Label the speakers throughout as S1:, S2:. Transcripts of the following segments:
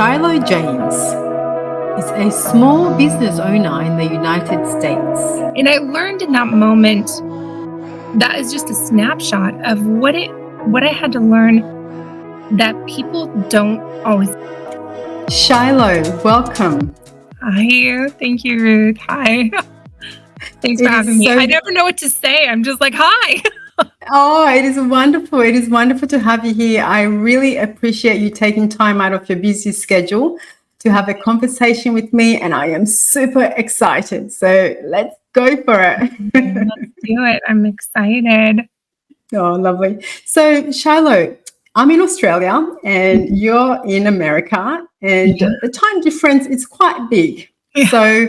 S1: Shiloh James is a small business owner in the United States.
S2: And I learned in that moment that is just a snapshot of what I had to learn that people don't always.
S1: Shiloh, welcome.
S2: Hi, thank you, Ruth. Hi. Thanks for having me. I never know what to say. I'm just like, hi.
S1: Oh, it is wonderful. It is wonderful to have you here. I really appreciate you taking time out of your busy schedule to have a conversation with me, and I am super excited. So let's go for it.
S2: Let's do it. I'm excited.
S1: Oh, lovely. So, Shiloh, I'm in Australia and you're in America, and the time difference is quite big.
S2: Yeah.
S1: So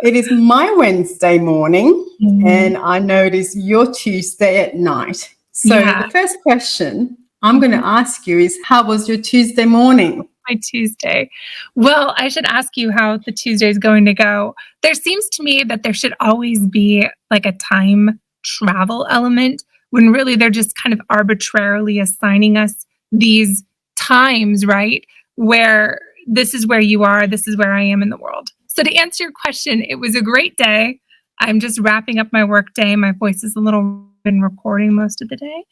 S1: it is my Wednesday morning and I know it is your Tuesday at night. So the first question I'm going to ask you is, how was your Tuesday morning?
S2: My Tuesday. Well, I should ask you how the Tuesday is going to go. There seems to me that there should always be like a time travel element, when really they're just kind of arbitrarily assigning us these times, right? Where this is where you are, this is where I am in the world. So to answer your question, it was a great day. I'm just wrapping up my work day. My voice is a little been recording most of the day,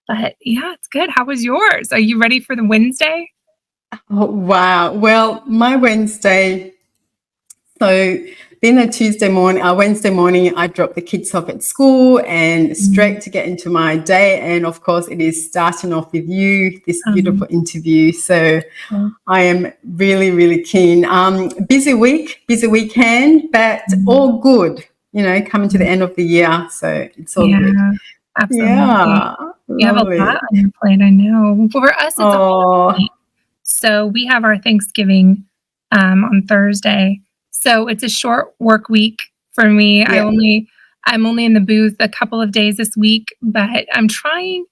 S2: but yeah, it's good. How was yours? Are you ready for the Wednesday?
S1: Oh, wow. Well, my Wednesday, so then Wednesday morning, I dropped the kids off at school and straight to get into my day. And of course, it is starting off with you, this beautiful interview. So I am really, really keen. Busy week, busy weekend, but all good, coming to the end of the year. So it's all good.
S2: Absolutely.
S1: Yeah.
S2: You have a lot on your plate, I know. For us, it's a holiday. So we have our Thanksgiving on Thursday. So it's a short work week for me. Yeah. I'm only in the booth a couple of days this week, but I'm trying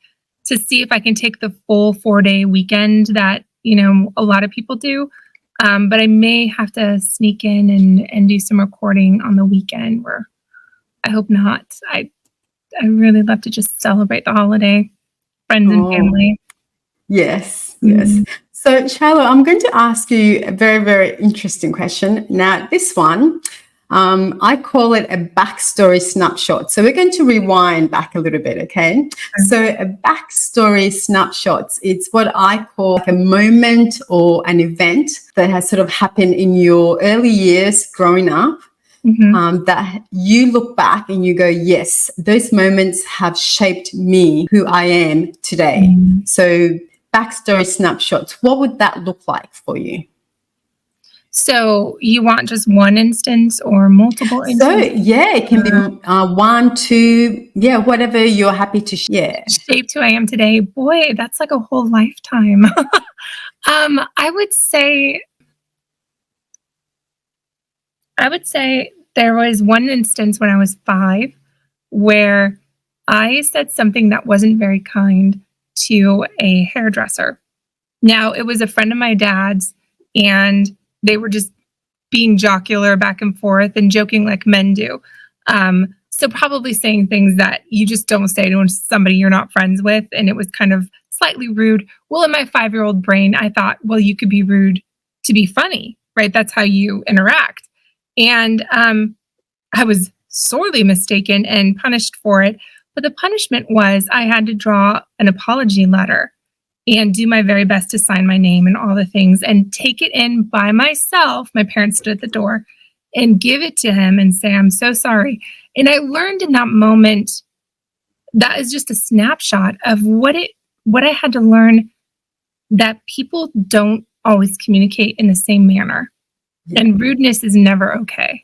S2: to see if I can take the full 4-day weekend that, a lot of people do. But I may have to sneak in and do some recording on the weekend, where I hope not. I really love to just celebrate the holiday, friends and family.
S1: Yes, yes. So, Shiloh, I'm going to ask you a very, very interesting question. Now, this one, I call it a backstory snapshot. So we're going to rewind back a little bit, okay? So a backstory snapshot, it's what I call a moment or an event that has sort of happened in your early years growing up, that you look back and you go, yes, those moments have shaped me, who I am today. So backstory snapshots, what would that look like for you?
S2: So you want just one instance or multiple instances?
S1: So yeah, it can be 1, 2, whatever you're happy to share.
S2: Shaped who I am today. Boy, that's like a whole lifetime. I would say there was one instance when I was 5 where I said something that wasn't very kind to a hairdresser. Now, it was a friend of my dad's, and they were just being jocular back and forth and joking like men do. So probably saying things that you just don't say to somebody you're not friends with. And it was kind of slightly rude. Well, in my 5-year-old brain, I thought, well, you could be rude to be funny, right? That's how you interact. And I was sorely mistaken and punished for it. But the punishment was I had to draw an apology letter and do my very best to sign my name and all the things and take it in by myself. My parents stood at the door, and give it to him and say, I'm so sorry. And I learned in that moment, that is just a snapshot of what I had to learn, that people don't always communicate in the same manner. And rudeness is never okay.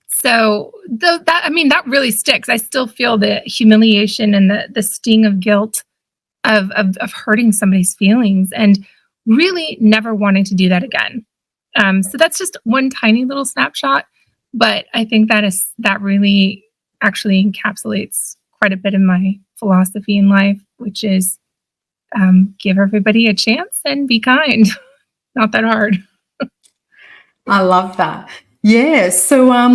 S2: So that really sticks. I still feel the humiliation and the sting of guilt of hurting somebody's feelings, and really never wanting to do that again. So that's just one tiny little snapshot, but I think that really actually encapsulates quite a bit of my philosophy in life, which is give everybody a chance and be kind. Not that hard.
S1: I love that. Yeah. So I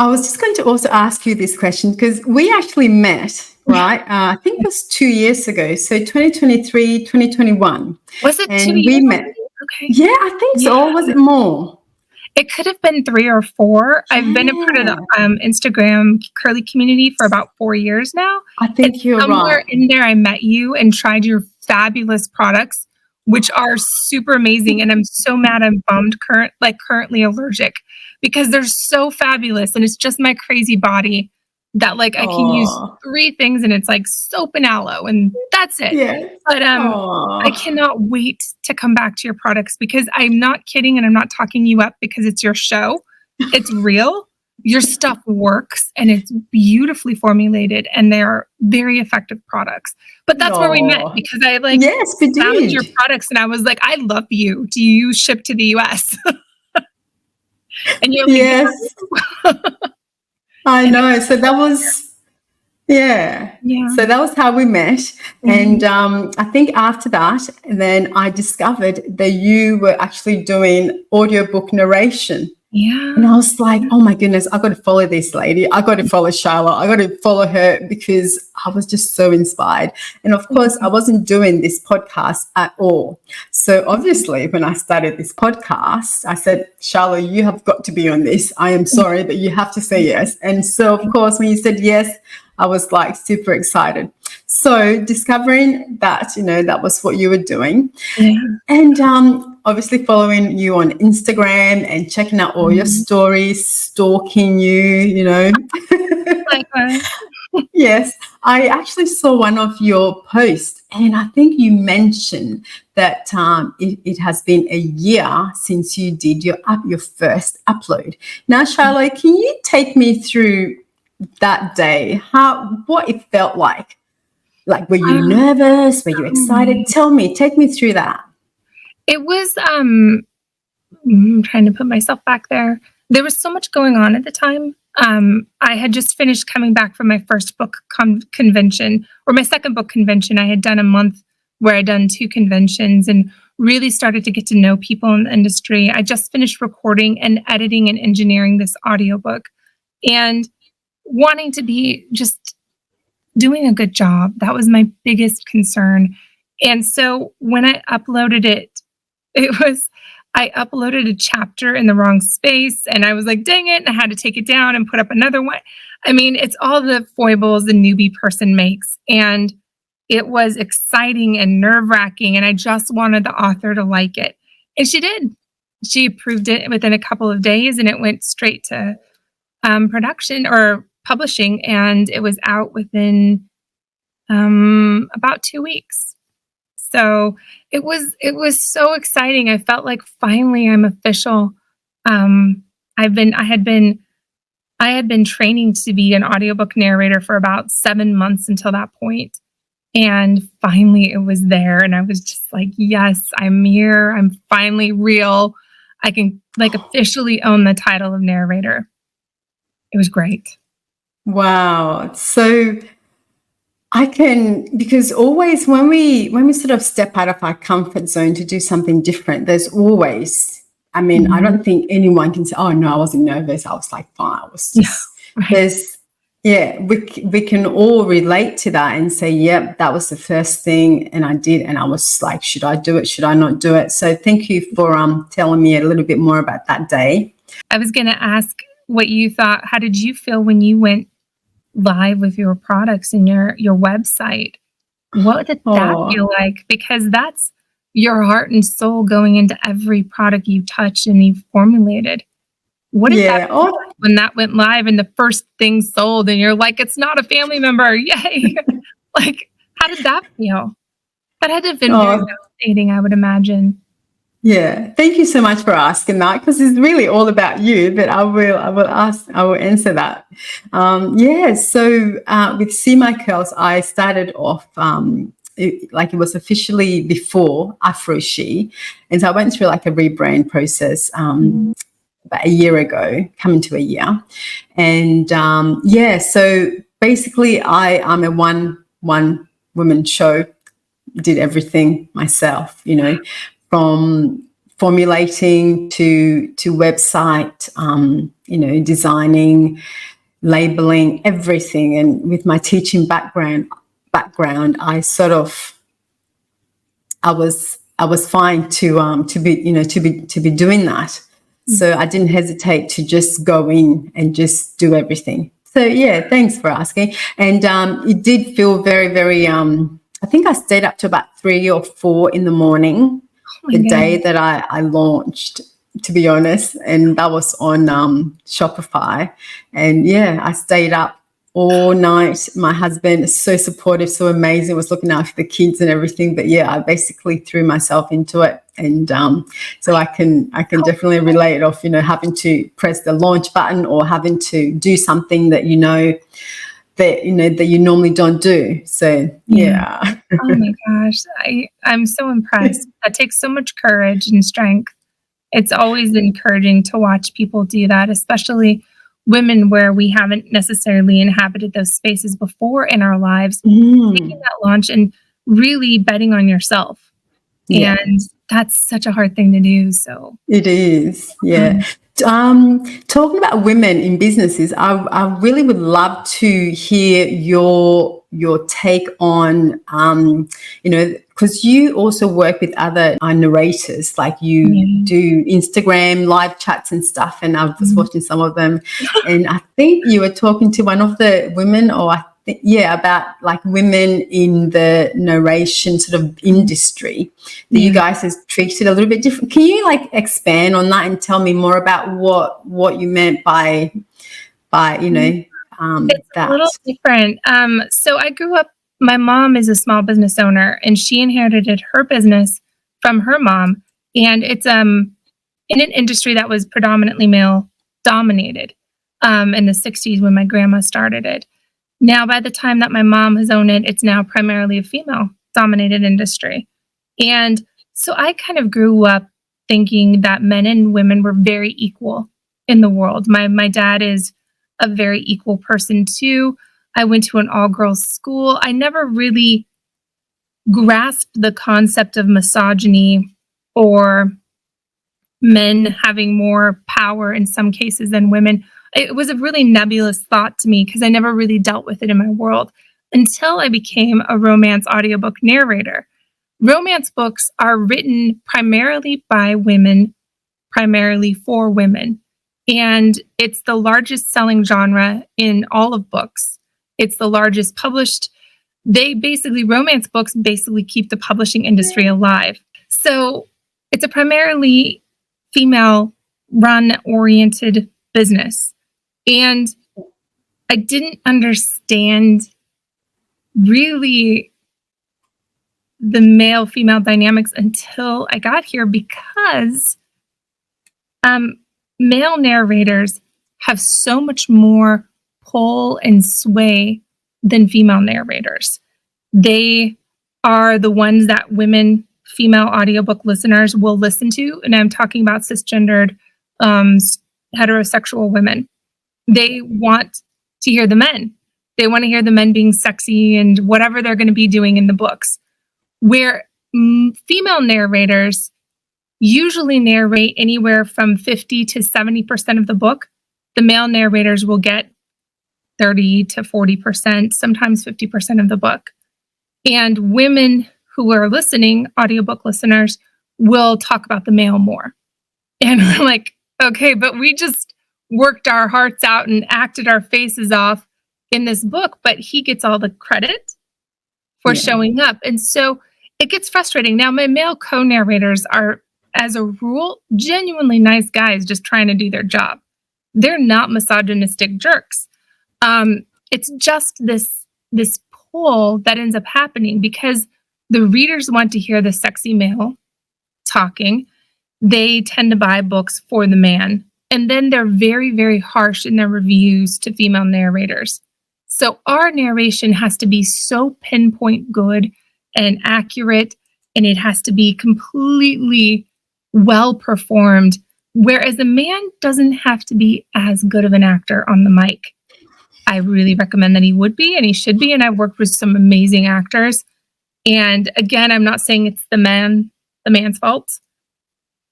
S1: was just going to also ask you this question, because we actually met, right? I think it was 2 years ago. So 2023, 2021.
S2: Was it
S1: and
S2: 2
S1: we
S2: years?
S1: met.
S2: Okay.
S1: Yeah, I think so. Or was it more?
S2: It could have been 3 or 4. I've been a part of the Instagram curly community for about 4 years now.
S1: I think you're
S2: Somewhere
S1: right.
S2: in there, I met you and tried your fabulous products, which are super amazing. And I'm so mad I'm bummed currently allergic because they're so fabulous. And it's just my crazy body that like I can use
S1: Oh,
S2: 3 things and it's like soap and aloe and that's it.
S1: yes.
S2: But I
S1: Oh,
S2: cannot wait to come back to your products because I'm not kidding and I'm not talking you up because it's your show. It's real. Your stuff works and it's beautifully formulated and they're very effective products. But that's where we met
S1: oh.
S2: because I like
S1: Yes, we
S2: found your
S1: did.
S2: products and I was like, I love you. Do you ship to the US? And you're like,
S1: Yes,
S2: yeah.
S1: I
S2: And it
S1: know.
S2: was
S1: So that was, yeah.
S2: yeah.
S1: So that was how we met.
S2: Mhm.
S1: And I think after that, then I discovered that you were actually doing audiobook narration. And I
S2: Yeah.
S1: was like, oh my goodness, I got to follow this lady. I got to follow Charlotte. I got to follow her because I was just so inspired. And of course, I wasn't doing this podcast at all. So obviously, when I started this podcast, I said, Charlotte, you have got to be on this. I am sorry, but you have to say yes. And so, of course, when you said yes, I was like super excited. So discovering that, that was what you were doing.
S2: Yeah.
S1: And obviously following you on Instagram and checking out all your stories, stalking you.
S2: Likewise.
S1: Yes, I actually saw one of your posts and I think you mentioned that it has been a year since you did your first upload. Now, Charlotte, can you take me through that day? What it felt like? Like, were you nervous? Were you excited? Take me through that.
S2: It was I'm trying to put myself back there. There was so much going on at the time. I had just finished coming back from my first book convention, or my second book convention. I had done a month where I'd done 2 conventions and really started to get to know people in the industry. I just finished recording and editing and engineering this audiobook and wanting to be just doing a good job. That was my biggest concern. And so when I uploaded it, I uploaded a chapter in the wrong space and I was like, dang it. And I had to take it down and put up another one. I mean, it's all the foibles the newbie person makes. And it was exciting and nerve-wracking. And I just wanted the author to like it. And she did. She approved it within a couple of days and it went straight to production or publishing. And it was out within about 2 weeks. So it was so exciting. I felt like finally I'm official. I had been training to be an audiobook narrator for about 7 months until that point. And finally it was there. And I was just like, yes, I'm here. I'm finally real. I can like officially own the title of narrator. It was great.
S1: Wow. So because always when we sort of step out of our comfort zone to do something different, there's always, I don't think anyone can say, oh no, I wasn't nervous. I was like, fine. I was just,
S2: Right.
S1: we can all relate to that and say, yep, that was the first thing. And I did. And I was like, should I do it? Should I not do it? So thank you for telling me a little bit more about that day.
S2: I was going to ask what you thought. How did you feel when you went live with your products and your website? What did that feel like? Because that's your heart and soul going into every product you touch and you've formulated. What did that feel like when that went live and the first thing sold and you're like, it's not a family member, yay. Like, how did that feel? That had to have been very validating, I would imagine.
S1: Yeah, thank you so much for asking that because it's really all about you. But I will answer that. So with See My Curls, I started off it was officially before Afro She, and so I went through like a rebrand process about a year ago, coming to a year, and so basically I'm a one woman show, did everything myself, from formulating to website, designing, labeling, everything. And with my teaching background, I I was fine to be doing that. So I didn't hesitate to just go in and just do everything. So yeah, thanks for asking. And it did feel very, very. I think I stayed up to about 3 or 4 in the morning the day that I launched, to be honest, and that was on Shopify. And yeah, I stayed up all night. My husband is so supportive, so amazing, was looking after the kids and everything. But yeah, I basically threw myself into it. And so I can definitely relate of, having to press the launch button or having to do something that that you normally don't do. So yeah.
S2: Oh my gosh. I'm so impressed. That takes so much courage and strength. It's always encouraging to watch people do that, especially women where we haven't necessarily inhabited those spaces before in our lives, taking that launch and really betting on yourself.
S1: Yeah.
S2: And that's such a hard thing to do. So
S1: it is. Yeah. Talking about women in businesses, I really would love to hear your take on, because you also work with other narrators, like you do Instagram live chats and stuff, and I was watching some of them, and I think you were talking to one of the women, or about like women in the narration sort of industry that you guys have treated a little bit different. Can you like expand on that and tell me more about what you meant by
S2: it's
S1: that?
S2: a little different. So I grew up, my mom is a small business owner, and she inherited her business from her mom. And it's in an industry that was predominantly male dominated in the 60s when my grandma started it. Now, by the time that my mom has owned it, it's now primarily a female-dominated industry. And so I kind of grew up thinking that men and women were very equal in the world. My dad is a very equal person, too. I went to an all-girls school. I never really grasped the concept of misogyny or men having more power in some cases than women. It was a really nebulous thought to me because I never really dealt with it in my world until I became a romance audiobook narrator. Romance books are written primarily by women, primarily for women. And it's the largest selling genre in all of books. It's the largest published. Romance books basically keep the publishing industry alive. So it's a primarily female run oriented business. And I didn't understand really the male female dynamics until I got here because male narrators have so much more pull and sway than female narrators. They are the ones that female audiobook listeners will listen to. And I'm talking about cisgendered, heterosexual women. They want to hear the men. They want to hear the men being sexy and whatever they're going to be doing in the books. Where female narrators usually narrate anywhere from 50 to 70% of the book, the male narrators will get 30 to 40%, sometimes 50% of the book. And women who are listening, audiobook listeners, will talk about the male more. And we're like, okay, but we just worked our hearts out and acted our faces off in this book, but he gets all the credit for showing up. And so it gets frustrating. Now, my male co-narrators are, as a rule, genuinely nice guys just trying to do their job. They're not misogynistic jerks. It's just this pull that ends up happening because the readers want to hear the sexy male talking. They tend to buy books for the man. And then they're very, very harsh in their reviews to female narrators. So our narration has to be so pinpoint good and accurate, and it has to be completely well performed, whereas a man doesn't have to be as good of an actor on the mic. I really recommend that he would be, and he should be, and I've worked with some amazing actors. And again, I'm not saying it's the man's fault.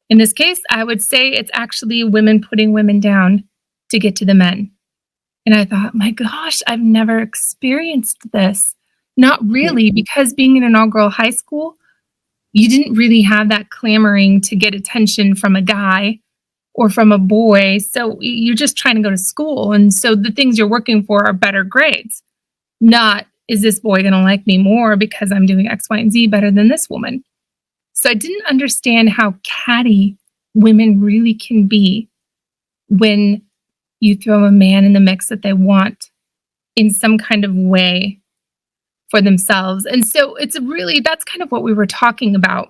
S2: In this case, I would say it's actually women putting women down to get to the men. And I thought, my gosh, I've never experienced this. Not really, because being in an all-girl high school, you didn't really have that clamoring to get attention from a guy or from a boy. So you're just trying to go to school. And so the things you're working for are better grades, not is this boy going to like me more because I'm doing X, Y, and Z better than this woman. So I didn't understand how catty women really can be when you throw a man in the mix that they want in some kind of way for themselves. And so that's kind of what we were talking about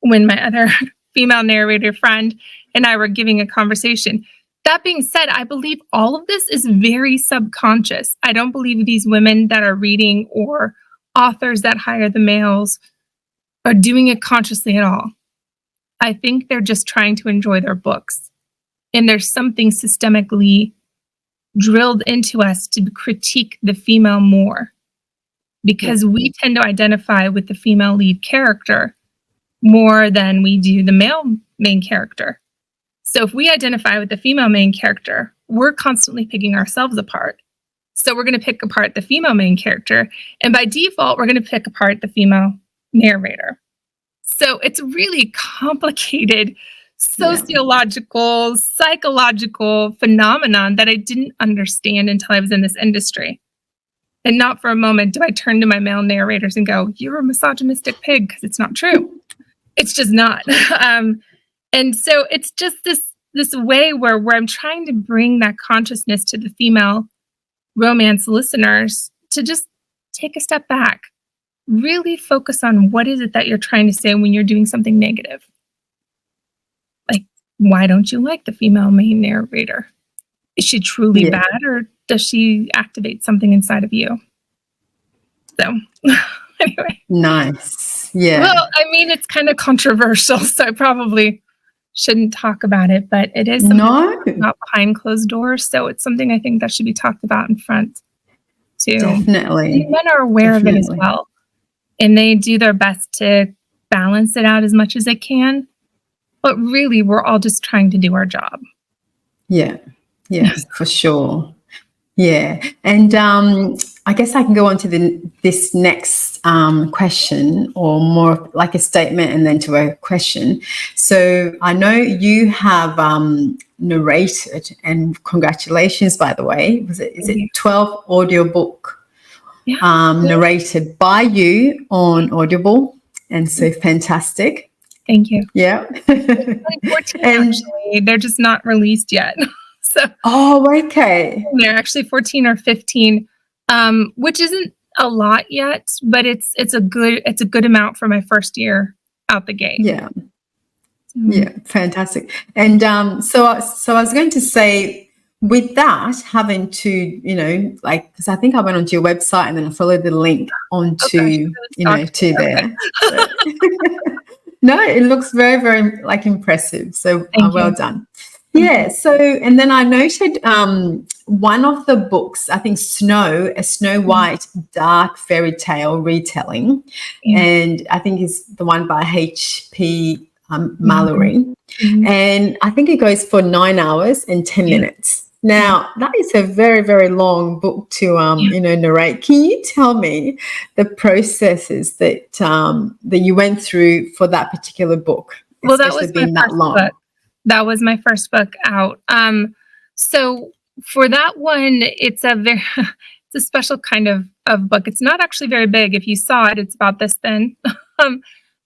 S2: when my other female narrator friend and I were giving a conversation. That being said, I believe all of this is very subconscious. I don't believe these women that are reading or authors that hire the males are doing it consciously at all. I think they're just trying to enjoy their books. And there's something systemically drilled into us to critique the female more, because we tend to identify with the female lead character more than we do the male main character. So if we identify with the female main character, we're constantly picking ourselves apart. So we're going to pick apart the female main character. And by default, we're going to pick apart the female narrator. So it's really complicated sociological, psychological phenomenon that I didn't understand until I was in this industry. And not for a moment do I turn to my male narrators and go, you're a misogynistic pig, because it's not true. It's just not. And so it's just this way where I'm trying to bring that consciousness to the female romance listeners to just take a step back. Really focus on what is it that you're trying to say when you're doing something negative. Like, why don't you like the female main narrator? Is she truly bad, or does she activate something inside of you? So anyway.
S1: Nice. Yeah.
S2: Well, I mean, it's kind of controversial, so I probably shouldn't talk about it, but it is something about behind closed doors. So it's something I think that should be talked about in front too.
S1: Definitely.
S2: And men are aware of it as well. And they do their best to balance it out as much as they can. But really, we're all just trying to do our job.
S1: Yeah. Yes, for sure. Yeah. And I guess I can go on to this next question, or more like a statement and then to a question. So I know you have narrated, and congratulations, by the way. Is it 12 audiobook narrated by you on Audible? And so fantastic.
S2: Thank you.
S1: Yeah.
S2: Like 14 actually. They're just not released yet. So
S1: okay.
S2: They're actually 14 or 15, which isn't a lot yet, but it's a good amount for my first year out the gate.
S1: Yeah. Yeah, fantastic. And so I was going to say, with that, having to, because I think I went onto your website and then I followed the link onto, to there. So. No, it looks very, very impressive. So well done. Yeah. So, and then I noted one of the books, I think a Snow White dark fairy tale retelling, and I think it's the one by H.P. Mallory, and I think it goes for 9 hours and 10 minutes. Now, that is a very, very long book to narrate. Can you tell me the processes that that you went through for that particular book?
S2: Well, that was my first book. That was my first book out. So for that one, it's a special kind of book. It's not actually very big. If you saw it, it's about this thin.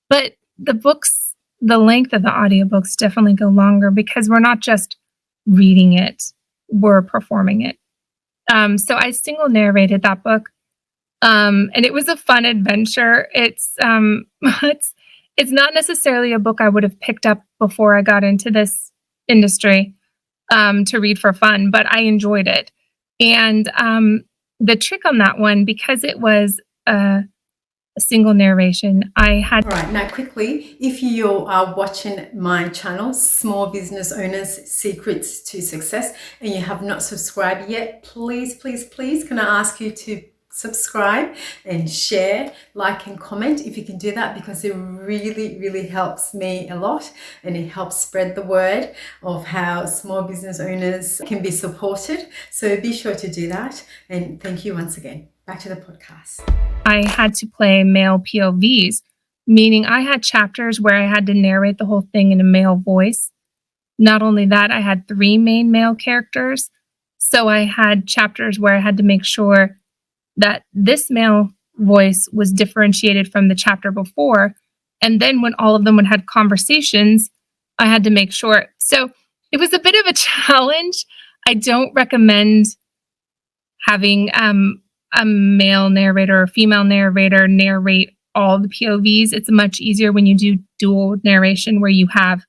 S2: But the length of the audiobooks definitely go longer, because we're not just reading it, we're performing it. So I single narrated that book. And it was a fun adventure. It's not necessarily a book I would have picked up before I got into this industry to read for fun, but I enjoyed it. And the trick on that one, because it was a single narration, I had...
S1: All right, now quickly, if you are watching my channel, Small Business Owners Secrets to Success, and you have not subscribed yet, please, please, please, can I ask you to subscribe and share, like and comment if you can do that, because it really, really helps me a lot, and it helps spread the word of how small business owners can be supported. So be sure to do that, and thank you once again. Back to the podcast.
S2: I had to play male POVs, meaning I had chapters where I had to narrate the whole thing in a male voice. Not only that, I had 3 main male characters. So I had chapters where I had to make sure that this male voice was differentiated from the chapter before. And then when all of them would have conversations, I had to make sure. So it was a bit of a challenge. I don't recommend having a male narrator or female narrator narrate all the POVs. It's much easier when you do dual narration where you have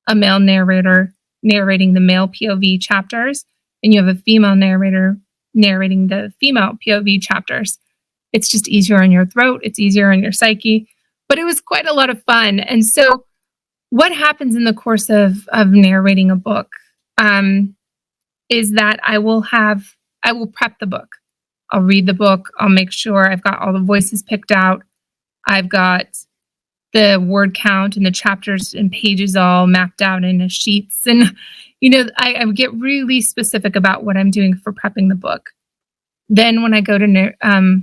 S2: a male narrator narrating the male POV chapters and you have a female narrator narrating the female POV chapters. It's just easier on your throat. It's easier on your psyche. But it was quite a lot of fun. And so what happens in the course of narrating a book is that I will prep the book. I'll read the book. I'll make sure I've got all the voices picked out. I've got the word count and the chapters and pages all mapped out in sheets. And, I get really specific about what I'm doing for prepping the book. Then when I go to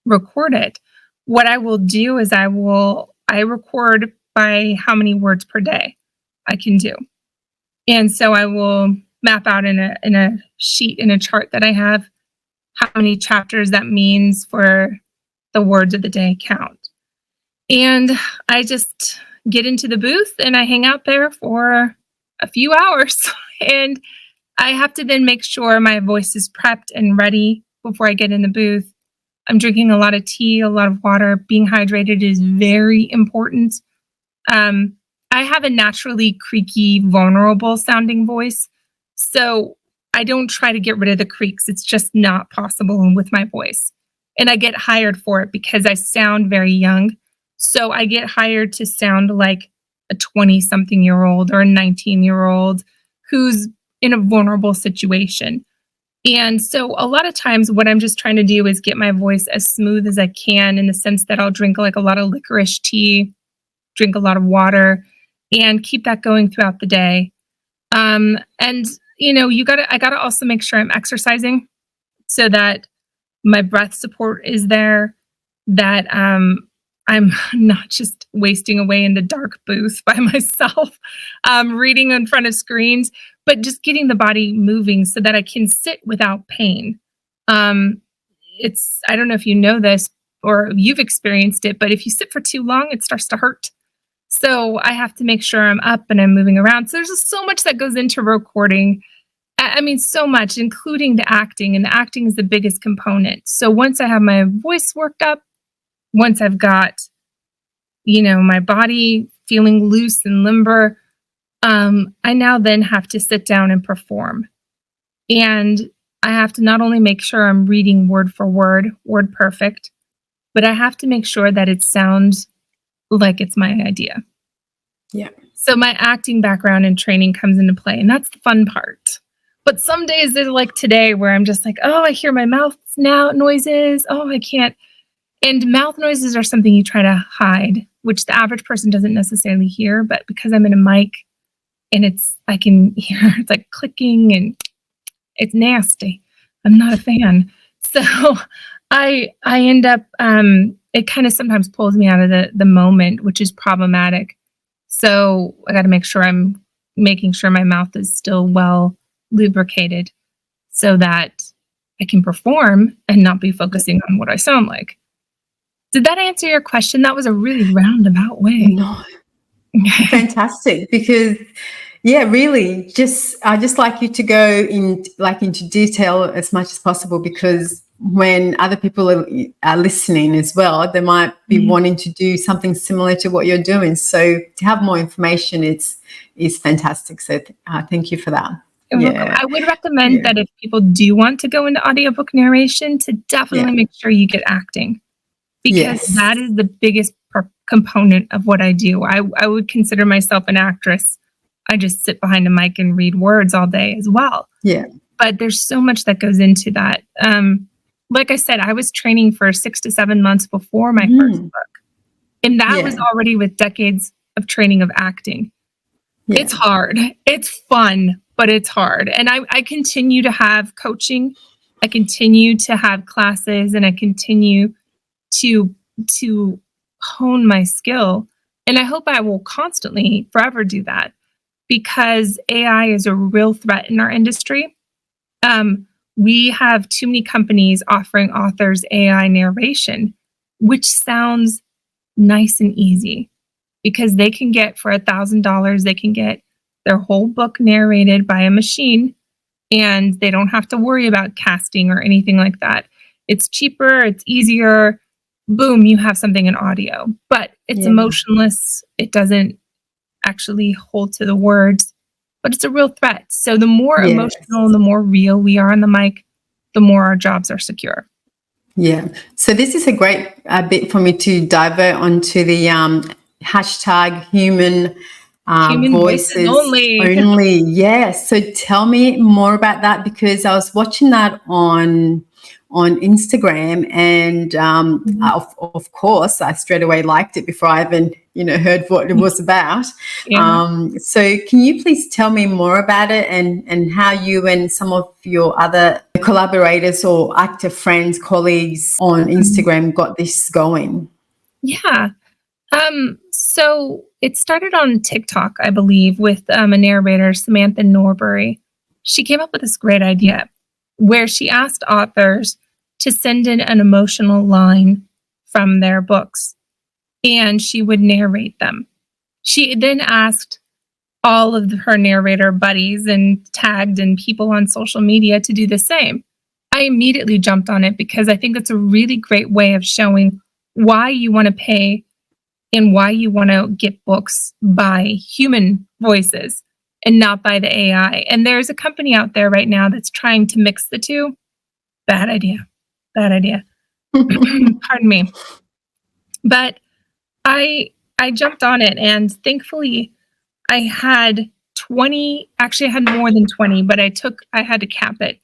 S2: record it, what I will do is I record by how many words per day I can do. And so I will map out in a sheet, in a chart that I have, how many chapters that means for the words of the day count. And I just get into the booth and I hang out there for a few hours. And I have to then make sure my voice is prepped and ready before I get in the booth. I'm drinking a lot of tea, a lot of water. Being hydrated is very important. I have a naturally creaky, vulnerable sounding voice. So I don't try to get rid of the creaks. It's just not possible with my voice. And I get hired for it because I sound very young. So I get hired to sound like a 20-something-year-old or a 19-year-old who's in a vulnerable situation. And so a lot of times what I'm just trying to do is get my voice as smooth as I can, in the sense that I'll drink like a lot of licorice tea, drink a lot of water, and keep that going throughout the day. And I gotta also make sure I'm exercising so that my breath support is there, that I'm not just wasting away in the dark booth by myself, reading in front of screens, but just getting the body moving so that I can sit without pain. I don't know if you know this or you've experienced it, but if you sit for too long, it starts to hurt. So I have to make sure I'm up and I'm moving around. So there's just so much that goes into recording. I mean, so much, including the acting, and the acting is the biggest component. So once I have my voice worked up, once I've got, my body feeling loose and limber, I now then have to sit down and perform. And I have to not only make sure I'm reading word for word, word perfect, but I have to make sure that it sounds like it's my idea.
S1: Yeah.
S2: So my acting background and training comes into play, and that's the fun part. But some days they're like today where I'm just like, oh, I hear my mouth now noises. Oh, I can't. And mouth noises are something you try to hide, which the average person doesn't necessarily hear. But because I'm in a mic and I can hear it's like clicking and it's nasty. I'm not a fan. So I end up, it kind of sometimes pulls me out of the moment, which is problematic. So I got to make sure I'm making sure my mouth is still well lubricated so that I can perform and not be focusing on what I sound like. Did that answer your question? That was a really roundabout way.
S1: No. Fantastic. Because really, I just like you to go into detail as much as possible, because when other people are listening as well, they might be wanting to do something similar to what you're doing. So to have more information is fantastic. So thank you for that.
S2: Yeah. I would recommend that if people do want to go into audiobook narration, to definitely make sure you get acting, because that is the biggest component of what I do. I would consider myself an actress. I just sit behind a mic and read words all day as well. Yeah. But there's so much that goes into that. Like I said, I was training for 6 to 7 months before my first book. And that was already with decades of training of acting. Yeah. It's hard. It's fun, but it's hard. And I continue to have coaching. I continue to have classes, and I continue to hone my skill. And I hope I will constantly, forever do that, because AI is a real threat in our industry. We have too many companies offering authors AI narration, which sounds nice and easy, because they can get, for $1,000, they can get their whole book narrated by a machine, and they don't have to worry about casting or anything like that. It's cheaper, it's easier. Boom, you have something in audio, but it's emotionless. It doesn't actually hold to the words, but it's a real threat. So the more emotional and the more real we are on the mic, the more our jobs are secure.
S1: Yeah. So this is a great bit for me to divert onto the hashtag human voices only. Yes. So tell me more about that, because I was watching that on Instagram, and of course I straight away liked it before I even heard what it was about. So can you please tell me more about it, and how you and some of your other collaborators or active friends, colleagues on Instagram got this going?
S2: Yeah. So it started on TikTok, I believe, with a narrator, Samantha Norbury. She came up with this great idea where she asked authors to send in an emotional line from their books, and she would narrate them. She then asked all of her narrator buddies and tagged in people on social media to do the same. I immediately jumped on it because I think that's a really great way of showing why you want to pay and why you want to get books by human voices and not by the AI. And there's a company out there right now that's trying to mix the two. Bad idea. Pardon me. But I jumped on it, and thankfully I had 20, actually I had more than 20, but I had to cap it.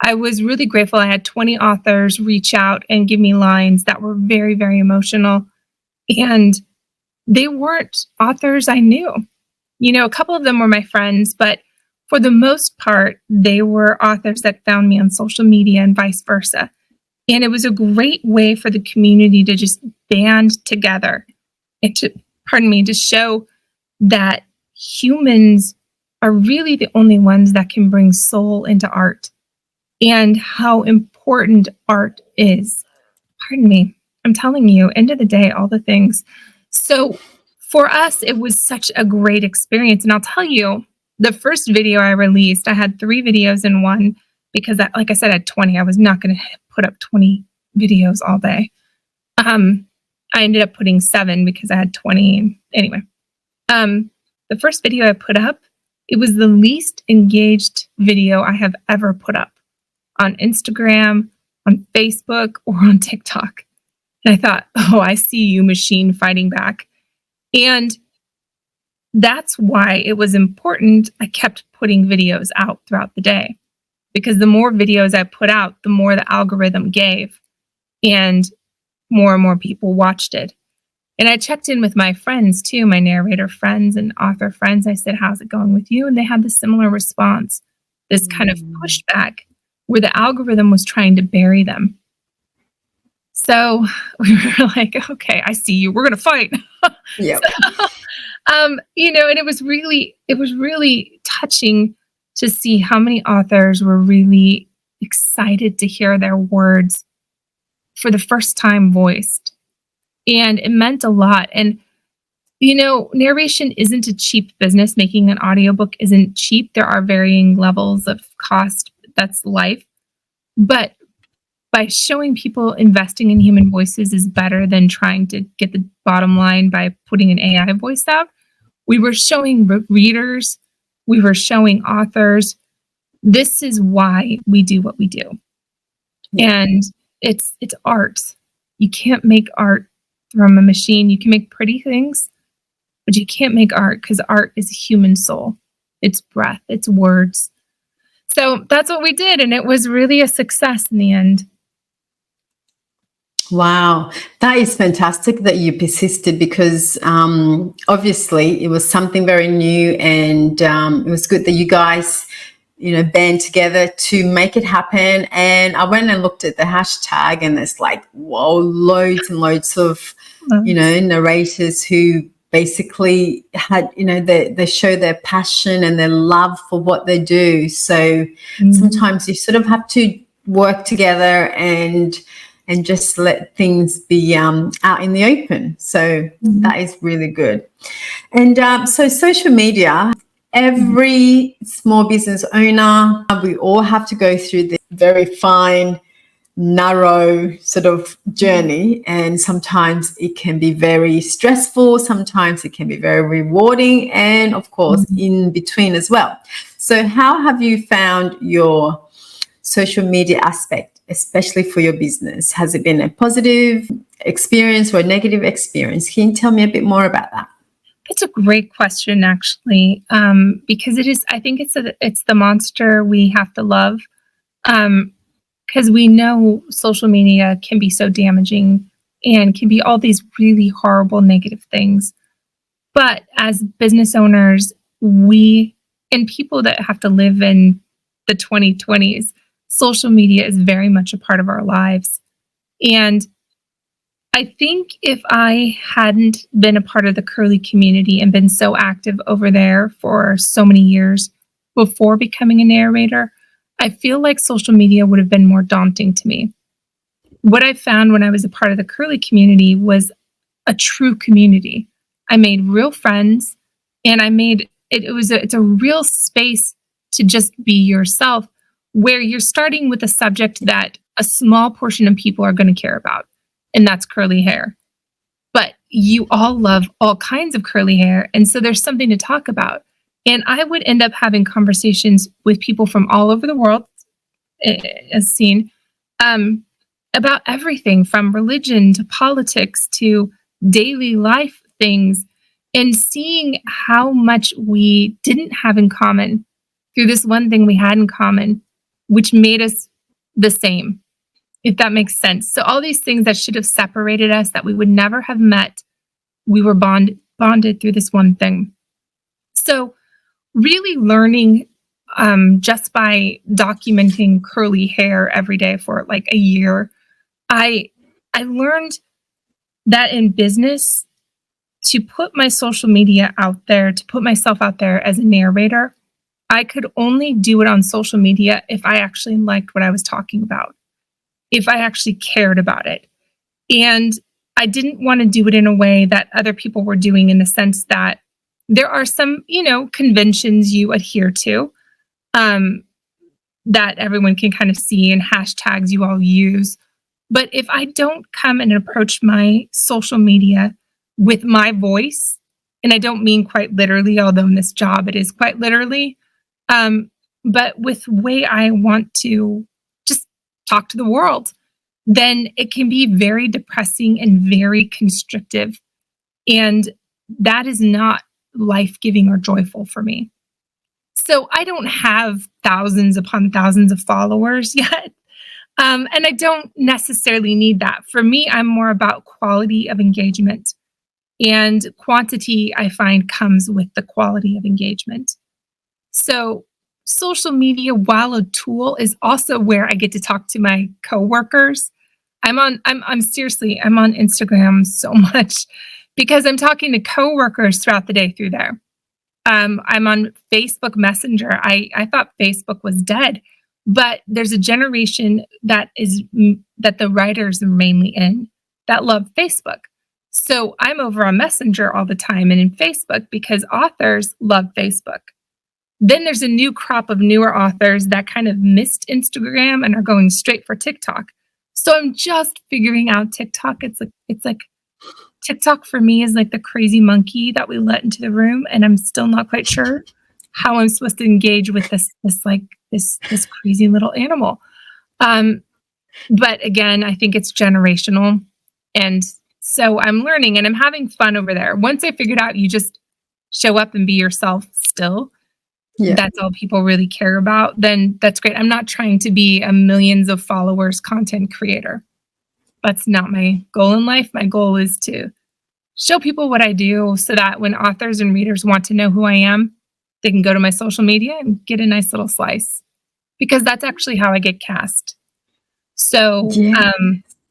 S2: I was really grateful. I had 20 authors reach out and give me lines that were very, very emotional. And they weren't authors I knew. A couple of them were my friends, but for the most part, they were authors that found me on social media and vice versa. And it was a great way for the community to just band together and to show that humans are really the only ones that can bring soul into art, and how important art is. Pardon me. I'm telling you, end of the day, all the things. So for us, it was such a great experience. And I'll tell you, the first video I released, I had 3 videos in one, because like I said, I had 20. I was not going to put up 20 videos all day. I ended up putting 7 because I had 20. Anyway, the first video I put up, it was the least engaged video I have ever put up on Instagram, on Facebook, or on TikTok. And I thought, oh, I see you, machine, fighting back. And that's why it was important I kept putting videos out throughout the day, because the more videos I put out, the more the algorithm gave, and more people watched it. And I checked in with my friends too, my narrator friends and author friends. I said, how's it going with you? And they had the similar response, this kind of pushback where the algorithm was trying to bury them. So we were like, okay, I see you. We're going to fight.
S1: Yeah.
S2: So, and it was really touching to see how many authors were really excited to hear their words for the first time voiced. And it meant a lot. And, narration isn't a cheap business. Making an audiobook isn't cheap. There are varying levels of cost. That's life. But by showing people investing in human voices is better than trying to get the bottom line by putting an AI voice out, we were showing readers, we were showing authors, this is why we do what we do. Yeah. And it's art. You can't make art from a machine. You can make pretty things, but you can't make art, because art is human soul. It's breath, it's words. So that's what we did. And it was really a success in the end.
S1: Wow, that is fantastic that you persisted, because obviously it was something very new, and it was good that you guys, band together to make it happen. And I went and looked at the hashtag, and there's like, whoa, loads and loads of narrators who basically had, they show their passion and their love for what they do. So sometimes you sort of have to work together and just let things be out in the open. So that is really good. And so social media, every small business owner, we all have to go through this very fine, narrow sort of journey, and sometimes it can be very stressful, sometimes it can be very rewarding, and of course in between as well. So how have you found your social media aspect, especially for your business? Has it been a positive experience or a negative experience? Can you tell me a bit more about that?
S2: That's a great question, actually, because it is. I think it's the monster we have to love, because we know social media can be so damaging and can be all these really horrible negative things. But as business owners, and people that have to live in the 2020s, social media is very much a part of our lives. And I think if I hadn't been a part of the curly community and been so active over there for so many years before becoming a narrator, I feel like social media would have been more daunting to me. What I found when I was a part of the curly community was a true community. I made real friends, and it's a real space to just be yourself, where you're starting with a subject that a small portion of people are going to care about, and that's curly hair. But you all love all kinds of curly hair, and so there's something to talk about. And I would end up having conversations with people from all over the world, as seen, about everything from religion to politics to daily life things, and seeing how much we didn't have in common through this one thing we had in common, which made us the same, if that makes sense. So all these things that should have separated us, that we would never have met, we were bonded through this one thing. So really learning, just by documenting curly hair every day for like a year, I learned that in business, to put my social media out there, to put myself out there as a narrator, I could only do it on social media if I actually liked what I was talking about, if I actually cared about it. And I didn't want to do it in a way that other people were doing, in the sense that there are some, conventions you adhere to, that everyone can kind of see, and hashtags you all use. But if I don't come and approach my social media with my voice, and I don't mean quite literally, although in this job it is quite literally, but with the way I want to just talk to the world, then it can be very depressing and very constrictive. And that is not life-giving or joyful for me. So I don't have thousands upon thousands of followers yet. And I don't necessarily need that. For me, I'm more about quality of engagement. And quantity, I find, comes with the quality of engagement. So social media, while a tool, is also where I get to talk to my coworkers. I'm on Instagram so much because I'm talking to coworkers throughout the day through there. I'm on Facebook Messenger. I thought Facebook was dead, but there's a generation that the writers are mainly in, that love Facebook. So I'm over on Messenger all the time and in Facebook, because authors love Facebook. Then there's a new crop of newer authors that kind of missed Instagram and are going straight for TikTok. So I'm just figuring out TikTok. It's like TikTok for me is like the crazy monkey that we let into the room, and I'm still not quite sure how I'm supposed to engage with this crazy little animal. But again, I think it's generational, and so I'm learning and I'm having fun over there. Once I figured out you just show up and be yourself still, that's all people really care about, then that's great. I'm not trying to be a millions of followers content creator. That's not my goal in life. My goal is to show people what I do, so that when authors and readers want to know who I am, they can go to my social media and get a nice little slice, because that's actually how I get cast. So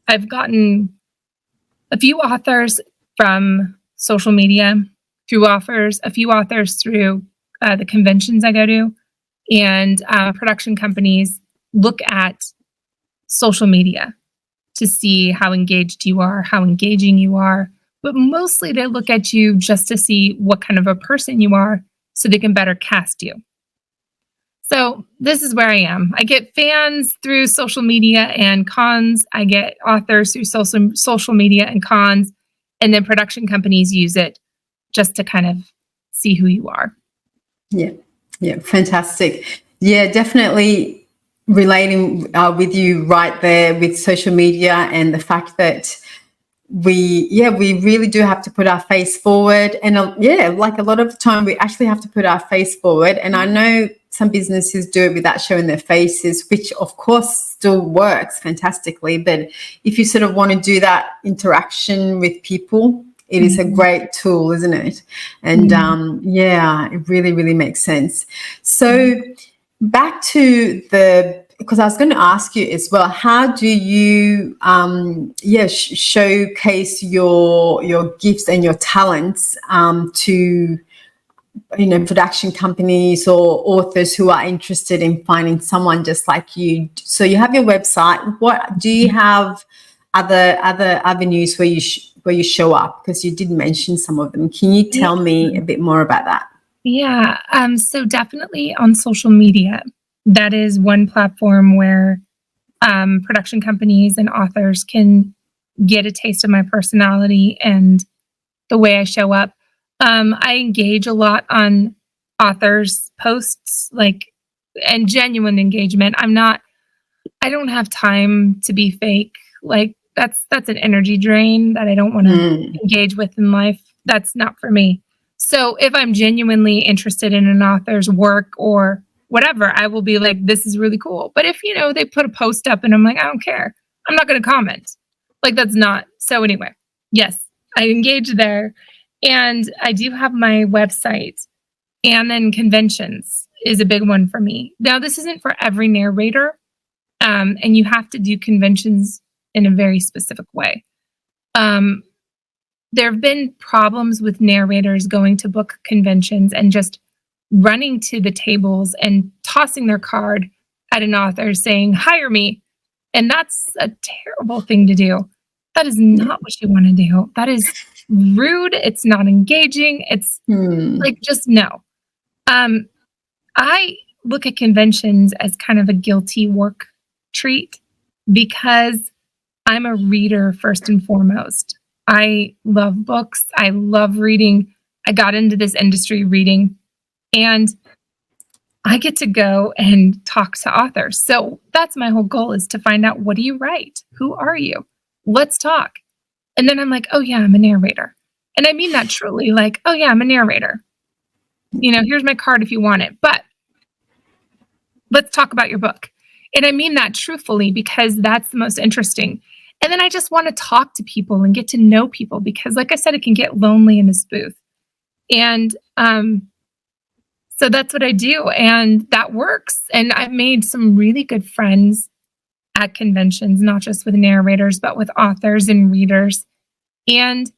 S2: I've gotten a few authors from social media, through a few authors through the conventions I go to, and production companies look at social media to see how engaged you are, how engaging you are. But mostly they look at you just to see what kind of a person you are so they can better cast you. So this is where I am. I get fans through social media and cons. I get authors through social media and cons. And then production companies use it just to kind of see who you are.
S1: Yeah, fantastic. Yeah, definitely relating with you right there with social media and the fact that we really do have to put our face forward. And like a lot of the time we actually have to put our face forward. And I know some businesses do it without showing their faces, which of course still works fantastically. But if you sort of want to do that interaction with people, it is a great tool, isn't it? And it really, really makes sense. So back to because I was going to ask you as well, how do you showcase your gifts and your talents to production companies or authors who are interested in finding someone just like you? So you have your website. What do you have other avenues where you show up? Because you did mention some of them. Can you tell me a bit more about that?
S2: Yeah. So definitely on social media, that is one platform where production companies and authors can get a taste of my personality and the way I show up. I engage a lot on authors' posts, and genuine engagement. I don't have time to be fake. Like that's an energy drain that I don't want to engage with in life. That's not for me. So if I'm genuinely interested in an author's work or whatever, I will be like, this is really cool. But if, they put a post up and I'm like, I don't care, I'm not going to comment. Like that's not. So anyway, yes, I engage there. And I do have my website, and then conventions is a big one for me. Now, this isn't for every narrator. And you have to do conventions in a very specific way. There have been problems with narrators going to book conventions and just running to the tables and tossing their card at an author saying, hire me. And that's a terrible thing to do. That is not what you want to do. That is rude. It's not engaging. It's like, just no. I look at conventions as kind of a guilty work treat because I'm a reader first and foremost. I love books. I love reading. I got into this industry reading, and I get to go and talk to authors. So that's my whole goal, is to find out, what do you write? Who are you? Let's talk. And then I'm like, oh yeah, I'm a narrator. And I mean that truly, like, oh yeah, I'm a narrator. Here's my card if you want it, but let's talk about your book. And I mean that truthfully, because that's the most interesting. And then I just want to talk to people and get to know people, because like I said, it can get lonely in this booth. And so that's what I do. And that works. And I've made some really good friends at conventions, not just with narrators, but with authors and readers. And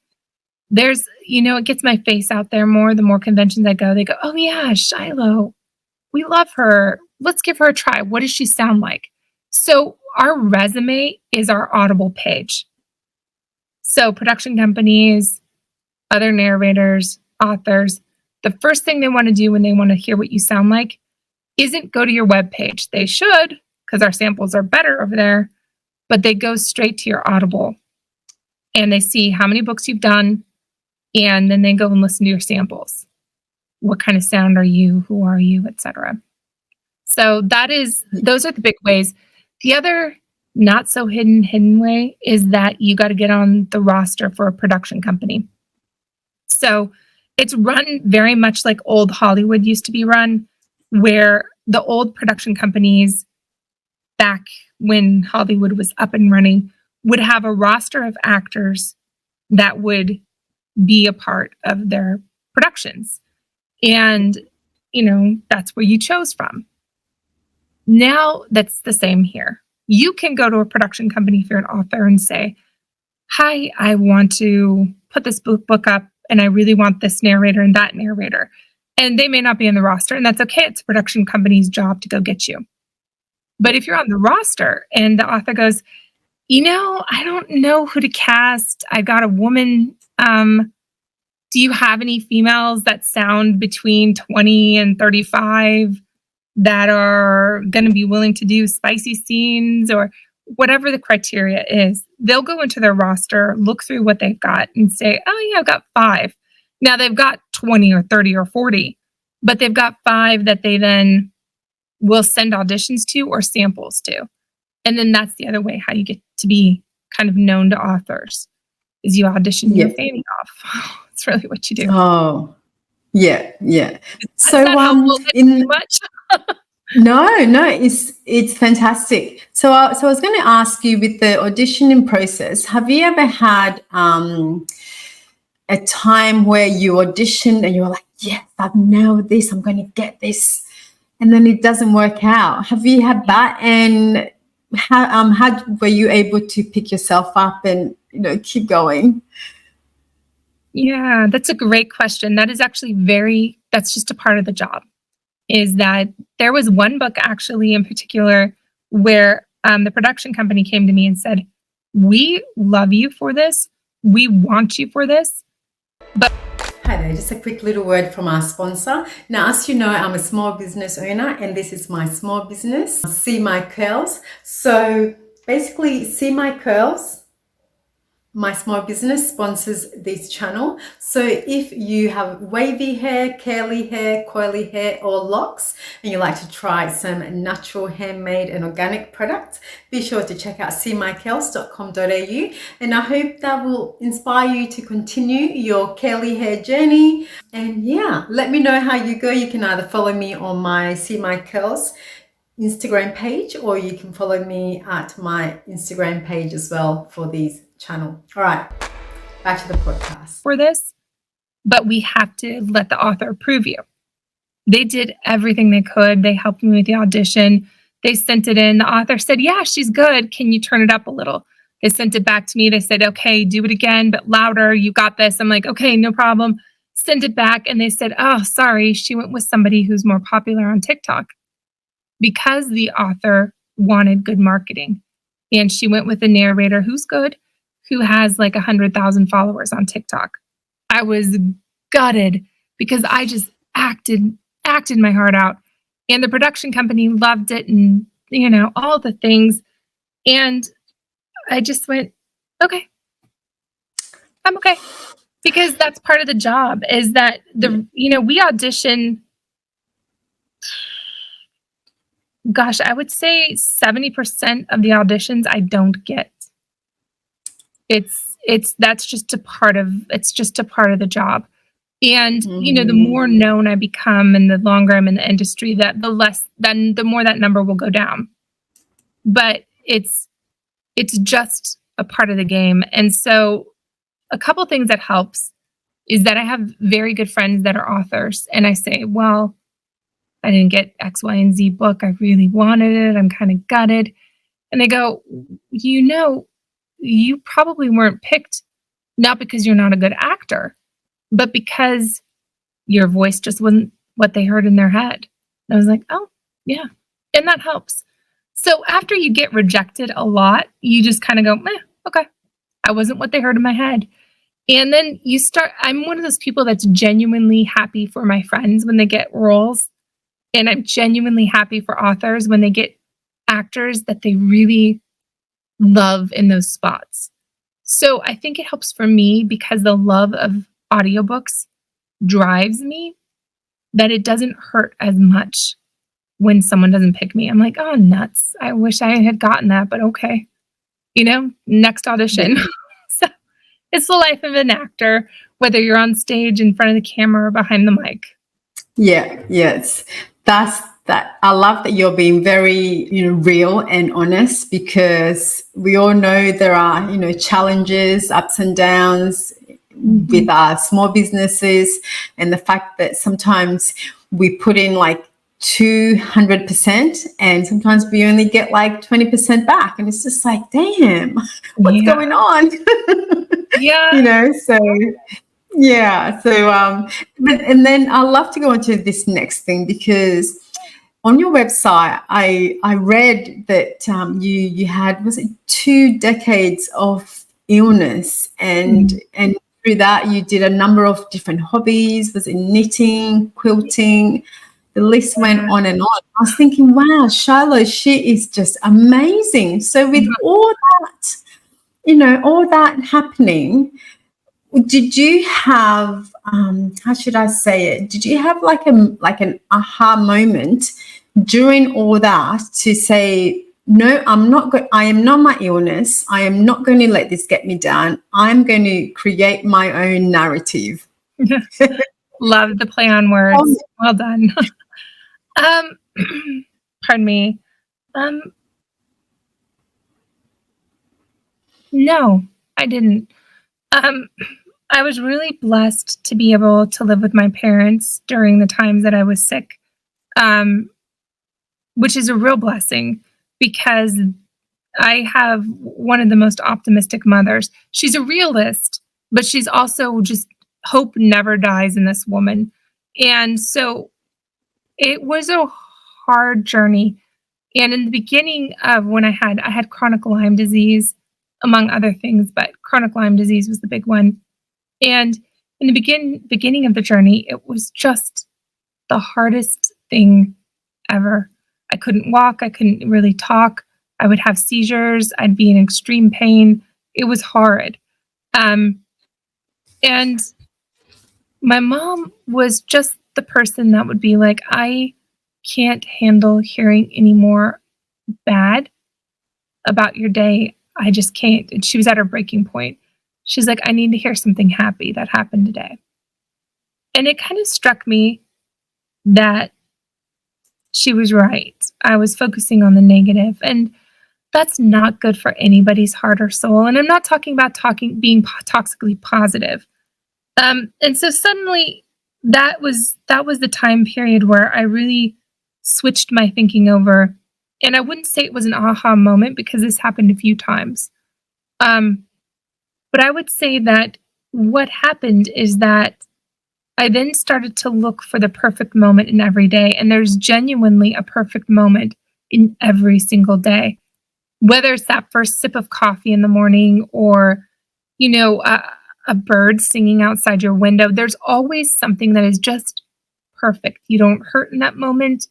S2: there's, it gets my face out there more. The more conventions I go, they go, oh yeah, Shiloh, we love her. Let's give her a try. What does she sound like? So our resume is our Audible page. So production companies, other narrators, authors, the first thing they want to do when they want to hear what you sound like isn't go to your webpage. They should, because our samples are better over there, but they go straight to your Audible and they see how many books you've done, and then they go and listen to your samples. What kind of sound are you? Who are you? Etc. So those are the big ways. The other not so hidden way is that you got to get on the roster for a production company. So it's run very much like old Hollywood used to be run, where the old production companies back when Hollywood was up and running would have a roster of actors that would be a part of their productions. And, that's where you chose from. Now that's the same here. You can go to a production company if you're an author and say, hi, I want to put this book up and I really want this narrator and that narrator. And they may not be in the roster, and that's okay. It's a production company's job to go get you. But if you're on the roster and the author goes, I don't know who to cast. I got a woman. Do you have any females that sound between 20 and 35 that are going to be willing to do spicy scenes or whatever the criteria is? They'll go into their roster, look through what they've got and say, oh yeah, I've got 5. Now they've got 20 or 30 or 40, but they've got 5 that they then will send auditions to or samples to. And then that's the other way how you get to be kind of known to authors is you audition your fanny off. It's really what you do.
S1: Oh, yeah.
S2: So in much.
S1: No, it's fantastic. So I was going to ask you, with the auditioning process, have you ever had a time where you auditioned and you were like, yes, I've nailed this, I'm going to get this, and then it doesn't work out? Have you had that? And how were you able to pick yourself up and keep going?
S2: Yeah, that's a great question. That is actually that's just a part of the job. Is that there was one book actually in particular where the production company came to me and said, we love you for this. We want you for this. But
S1: hi there, just a quick little word from our sponsor. Now, as you know, I'm a small business owner and this is my small business, See My Curls. So basically, See My Curls, my small business, sponsors this channel. So if you have wavy hair, curly hair, coily hair, or locks, and you like to try some natural, handmade and organic products, be sure to check out seemycurls.com.au, and I hope that will inspire you to continue your curly hair journey. And yeah, let me know how you go. You can either follow me on my See My Curls Instagram page, or you can follow me at my Instagram page as well for these channel. All right, back to the podcast.
S2: For this, but we have to let the author approve you. They did everything they could. They helped me with the audition. They sent it in. The author said, yeah, she's good. Can you turn it up a little? They sent it back to me. They said, okay, do it again, but louder. You got this. I'm like, okay, no problem. Send it back. And they said, oh, sorry. She went with somebody who's more popular on TikTok, because the author wanted good marketing. And she went with a narrator who's good, who has like 100,000 followers on TikTok. I was gutted because I just acted my heart out. And the production company loved it and, all the things. And I just went, okay, I'm okay. Because that's part of the job, is that we audition, gosh, I would say 70% of the auditions I don't get. That's just a part of the job. And the more known I become and the longer I'm in the industry, that the more that number will go down. But it's just a part of the game. And so a couple things that helps is that I have very good friends that are authors, and I say, well, I didn't get X, Y, and Z book. I really wanted it. I'm kind of gutted. And they go, you probably weren't picked not because you're not a good actor, but because your voice just wasn't what they heard in their head. And I was like, oh, yeah. And that helps. So after you get rejected a lot, you just kind of go, okay, I wasn't what they heard in my head. And then I'm one of those people that's genuinely happy for my friends when they get roles. And I'm genuinely happy for authors when they get actors that they really love in those spots. So I think it helps for me because the love of audiobooks drives me, that it doesn't hurt as much when someone doesn't pick me. I'm like, oh, nuts. I wish I had gotten that, but okay. Next audition. So it's the life of an actor, whether you're on stage in front of the camera or behind the mic.
S1: Yeah, yes. That I love that you're being very, real and honest, because we all know there are, challenges, ups and downs with our small businesses, and the fact that sometimes we put in like 200%, and sometimes we only get like 20% back, and it's just like, damn, what's
S2: Yeah.
S1: going on?
S2: Yeah.
S1: So yeah, but and then I love to go into this next thing, because on your website, I read that you had, was it 2 decades of illness, and through that you did a number of different hobbies. Was it knitting, quilting? The list went on and on. I was thinking, wow, Shiloh, she is just amazing. So with all that, all that happening, did you have, how should I say it? Did you have like an aha moment during all that to say, no, I am not my illness. I am not going to let this get me down. I'm going to create my own narrative.
S2: Love the play on words. Well done. Pardon me. No, I didn't. I was really blessed to be able to live with my parents during the times that I was sick, which is a real blessing, because I have one of the most optimistic mothers. She's a realist, but she's also just, hope never dies in this woman. And so it was a hard journey. And in the beginning of when I had chronic Lyme disease, among other things, but chronic Lyme disease was the big one. And in the beginning of the journey, it was just the hardest thing ever. I couldn't walk. I couldn't really talk. I would have seizures. I'd be in extreme pain. It was horrid. And my mom was just the person that would be like, I can't handle hearing any more bad about your day. I just can't. And she was at her breaking point. She's like, I need to hear something happy that happened today. And it kind of struck me that she was right. I was focusing on the negative, and that's not good for anybody's heart or soul. And I'm not talking about being toxically positive. And so suddenly that was the time period where I really switched my thinking over. And I wouldn't say it was an aha moment, because this happened a few times. But I would say that what happened is that I then started to look for the perfect moment in every day. And there's genuinely a perfect moment in every single day, whether it's that first sip of coffee in the morning, or, a bird singing outside your window. There's always something that is just perfect. You don't hurt in that moment.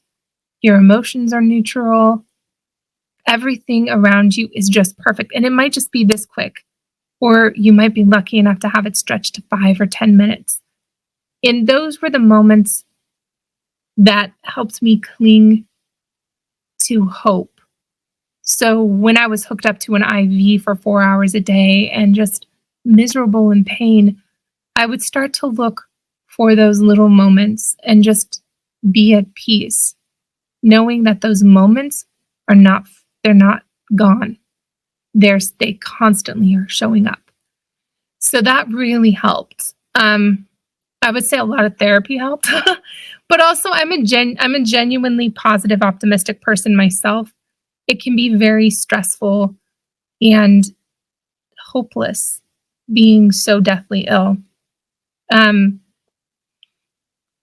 S2: Your emotions are neutral. Everything around you is just perfect. And it might just be this quick, or you might be lucky enough to have it stretched to 5 or 10 minutes. And those were the moments that helped me cling to hope. So when I was hooked up to an IV for 4 hours a day and just miserable in pain, I would start to look for those little moments and just be at peace, knowing that those moments they're not gone. They constantly are showing up. So that really helped. I would say a lot of therapy helped, but also I'm a genuinely positive, optimistic person myself. It can be very stressful and hopeless being so deathly ill.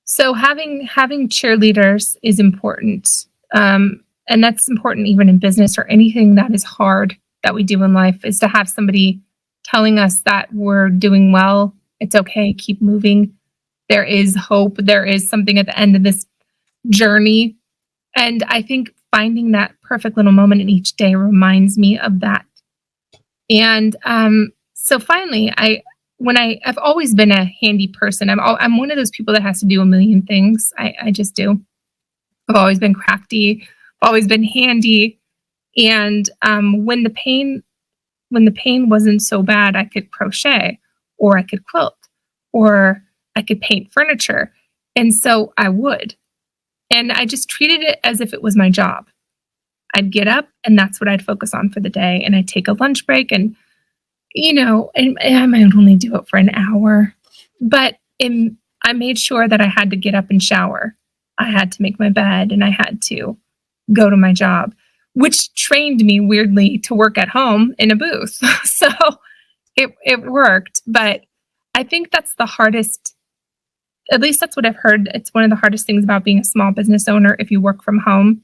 S2: So having cheerleaders is important. And that's important even in business or anything that is hard that we do in life, is to have somebody telling us that we're doing well. It's okay. Keep moving. There is hope. There is something at the end of this journey. And I think finding that perfect little moment in each day reminds me of that. And so finally, I've always been a handy person. I'm one of those people that has to do a million things. I just do. I've always been crafty. I've always been handy. And when the pain wasn't so bad, I could crochet, or I could quilt, or I could paint furniture. And so I would. And I just treated it as if it was my job. I'd get up and that's what I'd focus on for the day. And I'd take a lunch break, and, and I might only do it for an hour, but I made sure that I had to get up and shower. I had to make my bed and I had to go to my job, which trained me weirdly to work at home in a booth. So it worked, but I think that's the hardest. At least that's what I've heard. It's one of the hardest things about being a small business owner if you work from home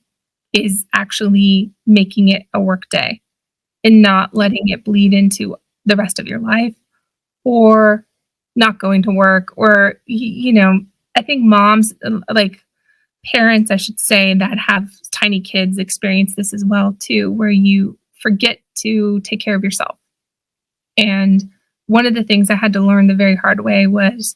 S2: is actually making it a work day and not letting it bleed into the rest of your life or not going to work or, I think moms, like parents, I should say, that have tiny kids experience this as well too, where you forget to take care of yourself. And one of the things I had to learn the very hard way was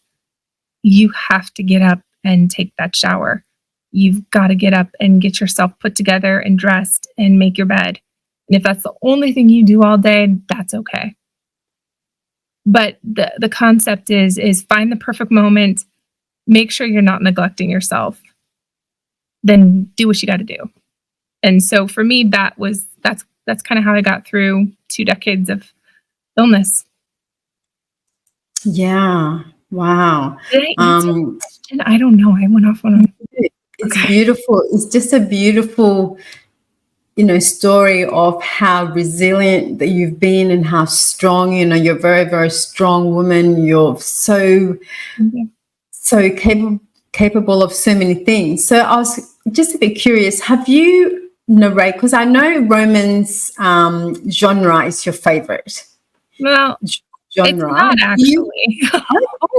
S2: you have to get up and take that shower. You've got to get up and get yourself put together and dressed and make your bed. And if that's the only thing you do all day, that's okay. But the concept is find the perfect moment, make sure you're not neglecting yourself, then do what you got to do. And so for me, that's kind of how I got through 2 decades of illness.
S1: Yeah. Wow.
S2: Did I answer the question? I don't know. I went off on a...
S1: It's beautiful. It's just a beautiful, story of how resilient that you've been and how strong, you're a very, very strong woman. You're so capable of so many things. So I was just a bit curious, have you narrated, because I know romance genre is your favorite.
S2: Well,
S1: genre.
S2: It's not actually.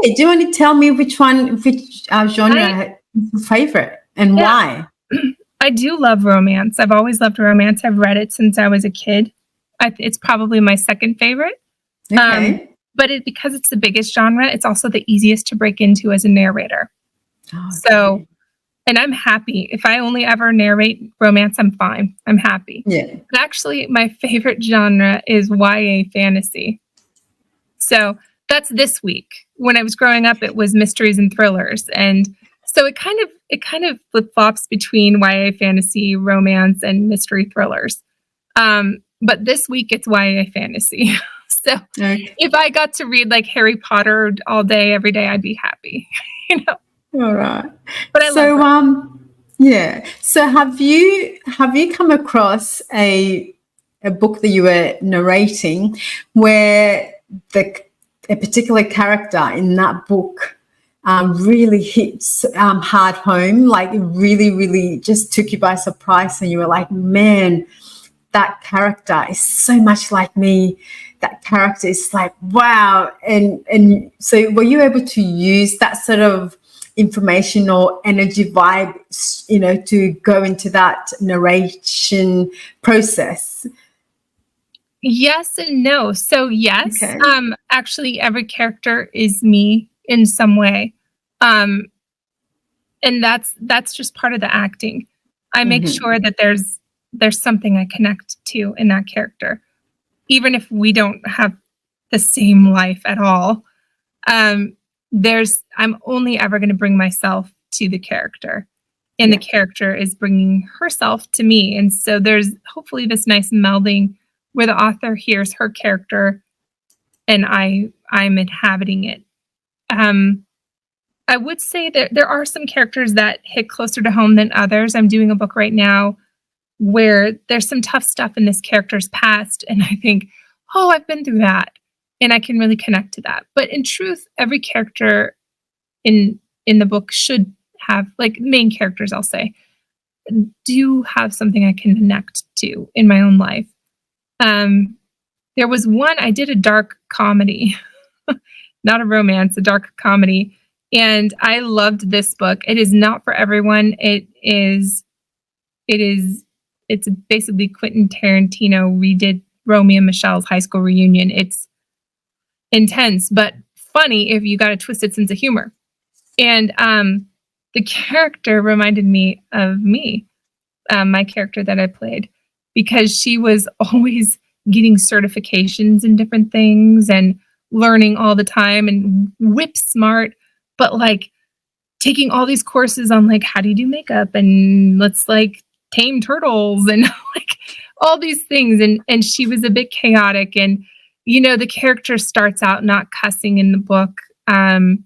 S1: Do you want to tell me which genre is your favorite and why?
S2: I do love romance. I've always loved romance. I've read it since I was a kid. It's probably my second favorite.
S1: Okay.
S2: But because it's the biggest genre, it's also the easiest to break into as a narrator.
S1: Okay.
S2: So, and I'm happy. If I only ever narrate romance, I'm fine. I'm happy.
S1: Yeah.
S2: But actually, my favorite genre is YA fantasy. So that's this week. When I was growing up, it was mysteries and thrillers. And so it kind of flip-flops between YA fantasy, romance, and mystery thrillers. But this week it's YA fantasy. So if I got to read like Harry Potter all day, every day, I'd be happy.
S1: All right.
S2: But I love
S1: yeah. So have you come across a book that you were narrating where a particular character in that book really hits hard home, like it really, really just took you by surprise, and you were like, man, that character is so much like me. That character is like, wow. And so were you able to use that sort of information or energy vibe, to go into that narration process?
S2: Yes and no. So yes,
S1: Okay.
S2: actually every character is me in some way. And that's just part of the acting. I make sure that there's something I connect to in that character. Even if we don't have the same life at all. I'm only ever going to bring myself to the character, and the character is bringing herself to me. And so there's hopefully this nice melding where the author hears her character and I'm inhabiting it. I would say that there are some characters that hit closer to home than others. I'm doing a book right now where there's some tough stuff in this character's past, and I think, oh, I've been through that, and I can really connect to that. But in truth, every character in the book should have, like main characters, I'll say, do have something I can connect to in my own life. There was one, I did a dark comedy, not a romance, a dark comedy. And I loved this book. It is not for everyone. It's basically Quentin Tarantino redid Romeo and Michelle's high school reunion. It's intense, but funny if you got a twisted sense of humor. And the character reminded me of me, my character that I played, because she was always getting certifications in different things and learning all the time and whip smart, but like taking all these courses on like, how do you do makeup, and let's like tame turtles and like all these things. And she was a bit chaotic, and the character starts out not cussing in the book. And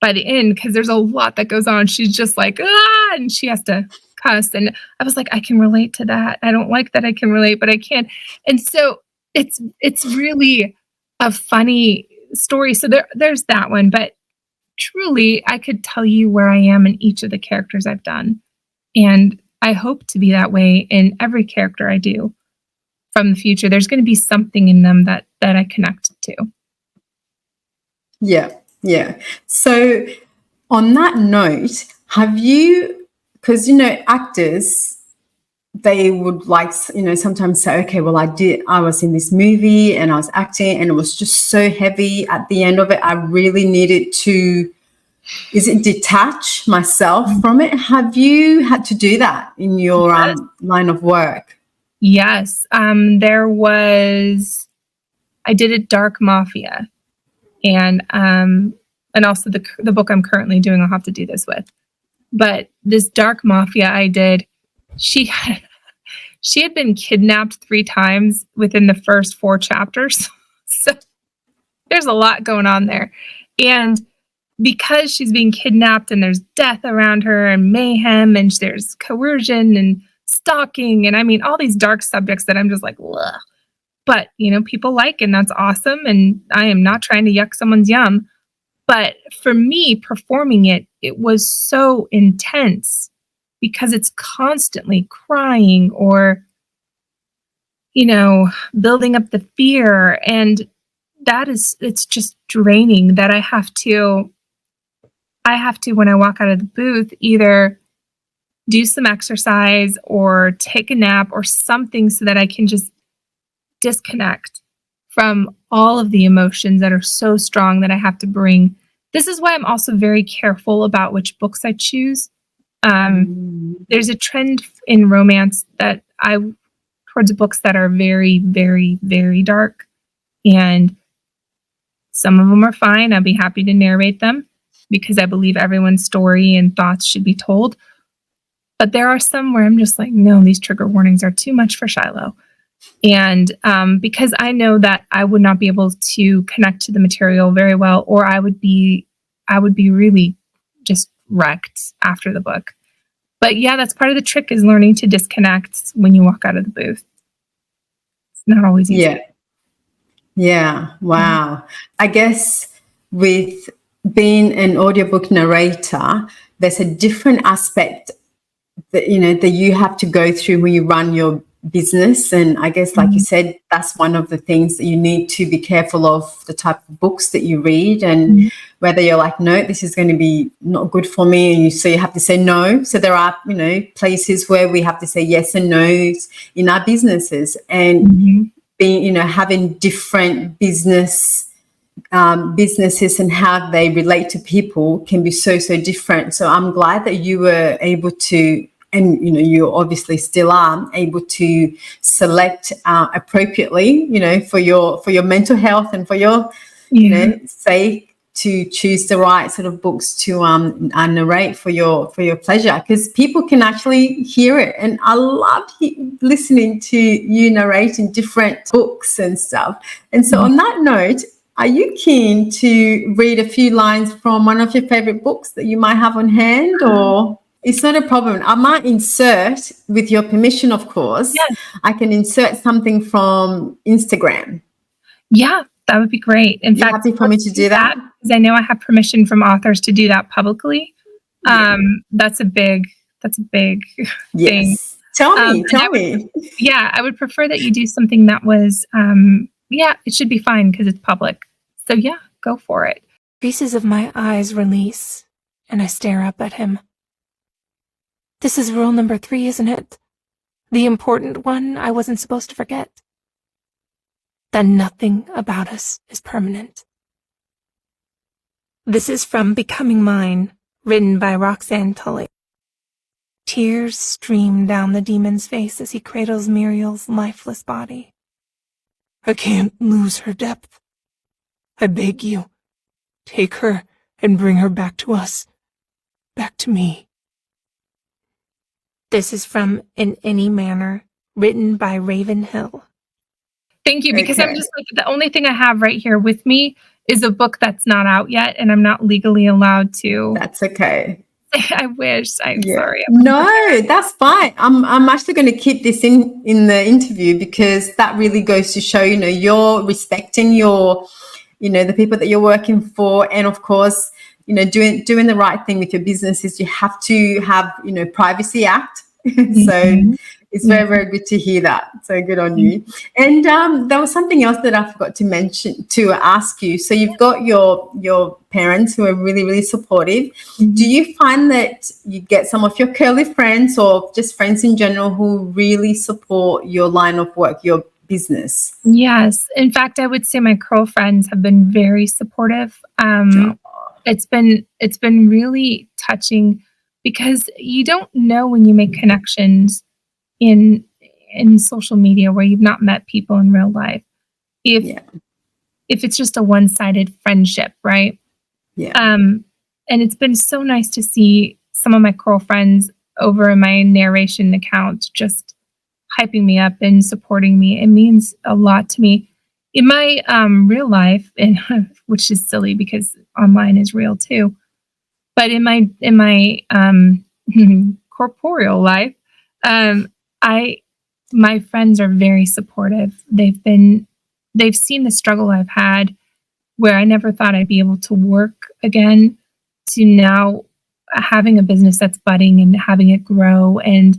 S2: by the end, because there's a lot that goes on. She's just like, ah, and she has to cuss. And I was like, I can relate to that. I don't like that I can relate, but I can. And so it's really a funny story. So there's that one. But truly, I could tell you where I am in each of the characters I've done. And I hope to be that way in every character I do from the future. There's going to be something in them that I connect to.
S1: Yeah. Yeah. So on that note, have you, because, actors, they would like, sometimes say, okay, well, I was in this movie and I was acting and it was just so heavy at the end of it. I really needed to, detach myself from it. Have you had to do that in your line of work?
S2: Yes. I did a Dark Mafia, and also the book I'm currently doing, I'll have to do this with. But this Dark Mafia I did, she had been kidnapped 3 times within the first 4 chapters. So there's a lot going on there. And because she's being kidnapped and there's death around her and mayhem and there's coercion and stalking and I mean all these dark subjects that I'm just like, ugh. But, people like, and that's awesome. And I am not trying to yuck someone's yum. But for me, performing it was so intense because it's constantly crying or, building up the fear. And it's just draining that I have to, when I walk out of the booth, either do some exercise or take a nap or something so that I can just disconnect from all of the emotions that are so strong that I have to bring. This is why I'm also very careful about which books I choose. There's a trend in romance that towards books that are very, very, very dark. And some of them are fine. I'll be happy to narrate them because I believe everyone's story and thoughts should be told. But there are some where I'm just like, no, these trigger warnings are too much for Shiloh. And because I know that I would not be able to connect to the material very well, or I would be really just wrecked after the book. But yeah, that's part of the trick, is learning to disconnect when you walk out of the booth. It's not always easy.
S1: Yeah. Yeah. Wow. I guess with being an audiobook narrator, there's a different aspect that you have to go through when you run your business. And I guess, like you said, that's one of the things that you need to be careful of, the type of books that you read and whether you're like, no, this is going to be not good for me. And so you have to say no. So there are, places where we have to say yes and no's in our businesses, and being, having different businesses and how they relate to people can be so different. So I'm glad that you were able to, and you obviously still are able to select appropriately, for your mental health and for your sake, to choose the right sort of books to narrate for your pleasure, because people can actually hear it. And I love listening to you narrating different books and stuff. And so on that note, are you keen to read a few lines from one of your favorite books that you might have on hand? Or it's not a problem. I might insert, with your permission, of course.
S2: Yes.
S1: I can insert something from Instagram.
S2: Yeah, that would be great. In fact,
S1: happy for me to do that?
S2: Because I know I have permission from authors to do that publicly. That's a big thing.
S1: Tell me.
S2: Yeah, I would prefer that you do something that was, it should be fine because it's public. So yeah, go for it.
S3: Creases of my eyes release, and I stare up at him. This is rule number 3, isn't it? The important one I wasn't supposed to forget. That nothing about us is permanent. This is from Becoming Mine, written by Roxanne Tully. Tears stream down the demon's face as he cradles Muriel's lifeless body. I can't lose her depth. I beg you, take her and bring her back to us, back to me. This is from In Any Manner, written by Raven Hill.
S2: Thank you, because I'm just like, the only thing I have right here with me is a book that's not out yet, and I'm not legally allowed to.
S1: That's okay.
S2: I wish. I'm sorry.
S1: No, that's fine. I'm actually going to keep this in the interview, because that really goes to show, you're respecting your, the people that you're working for, and of course, doing the right thing with your business is you have to have, Privacy Act. So it's very, very good to hear that. So good on you. And there was something else that I forgot to ask you. So you've got your parents who are really, really supportive. Do you find that you get some of your curly friends, or just friends in general, who really support your line of work, your business?
S2: Yes. In fact, I would say my curl friends have been very supportive. It's been really touching, because you don't know when you make connections in social media where you've not met people in real life, if it's just a one-sided friendship, right? And it's been so nice to see some of my curl friends over in my narration account just hyping me up and supporting me. It means a lot to me. In my real life, and which is silly because online is real too, but in my corporeal life, my friends are very supportive. They've seen the struggle I've had, where I never thought I'd be able to work again, to now having a business that's budding and having it grow and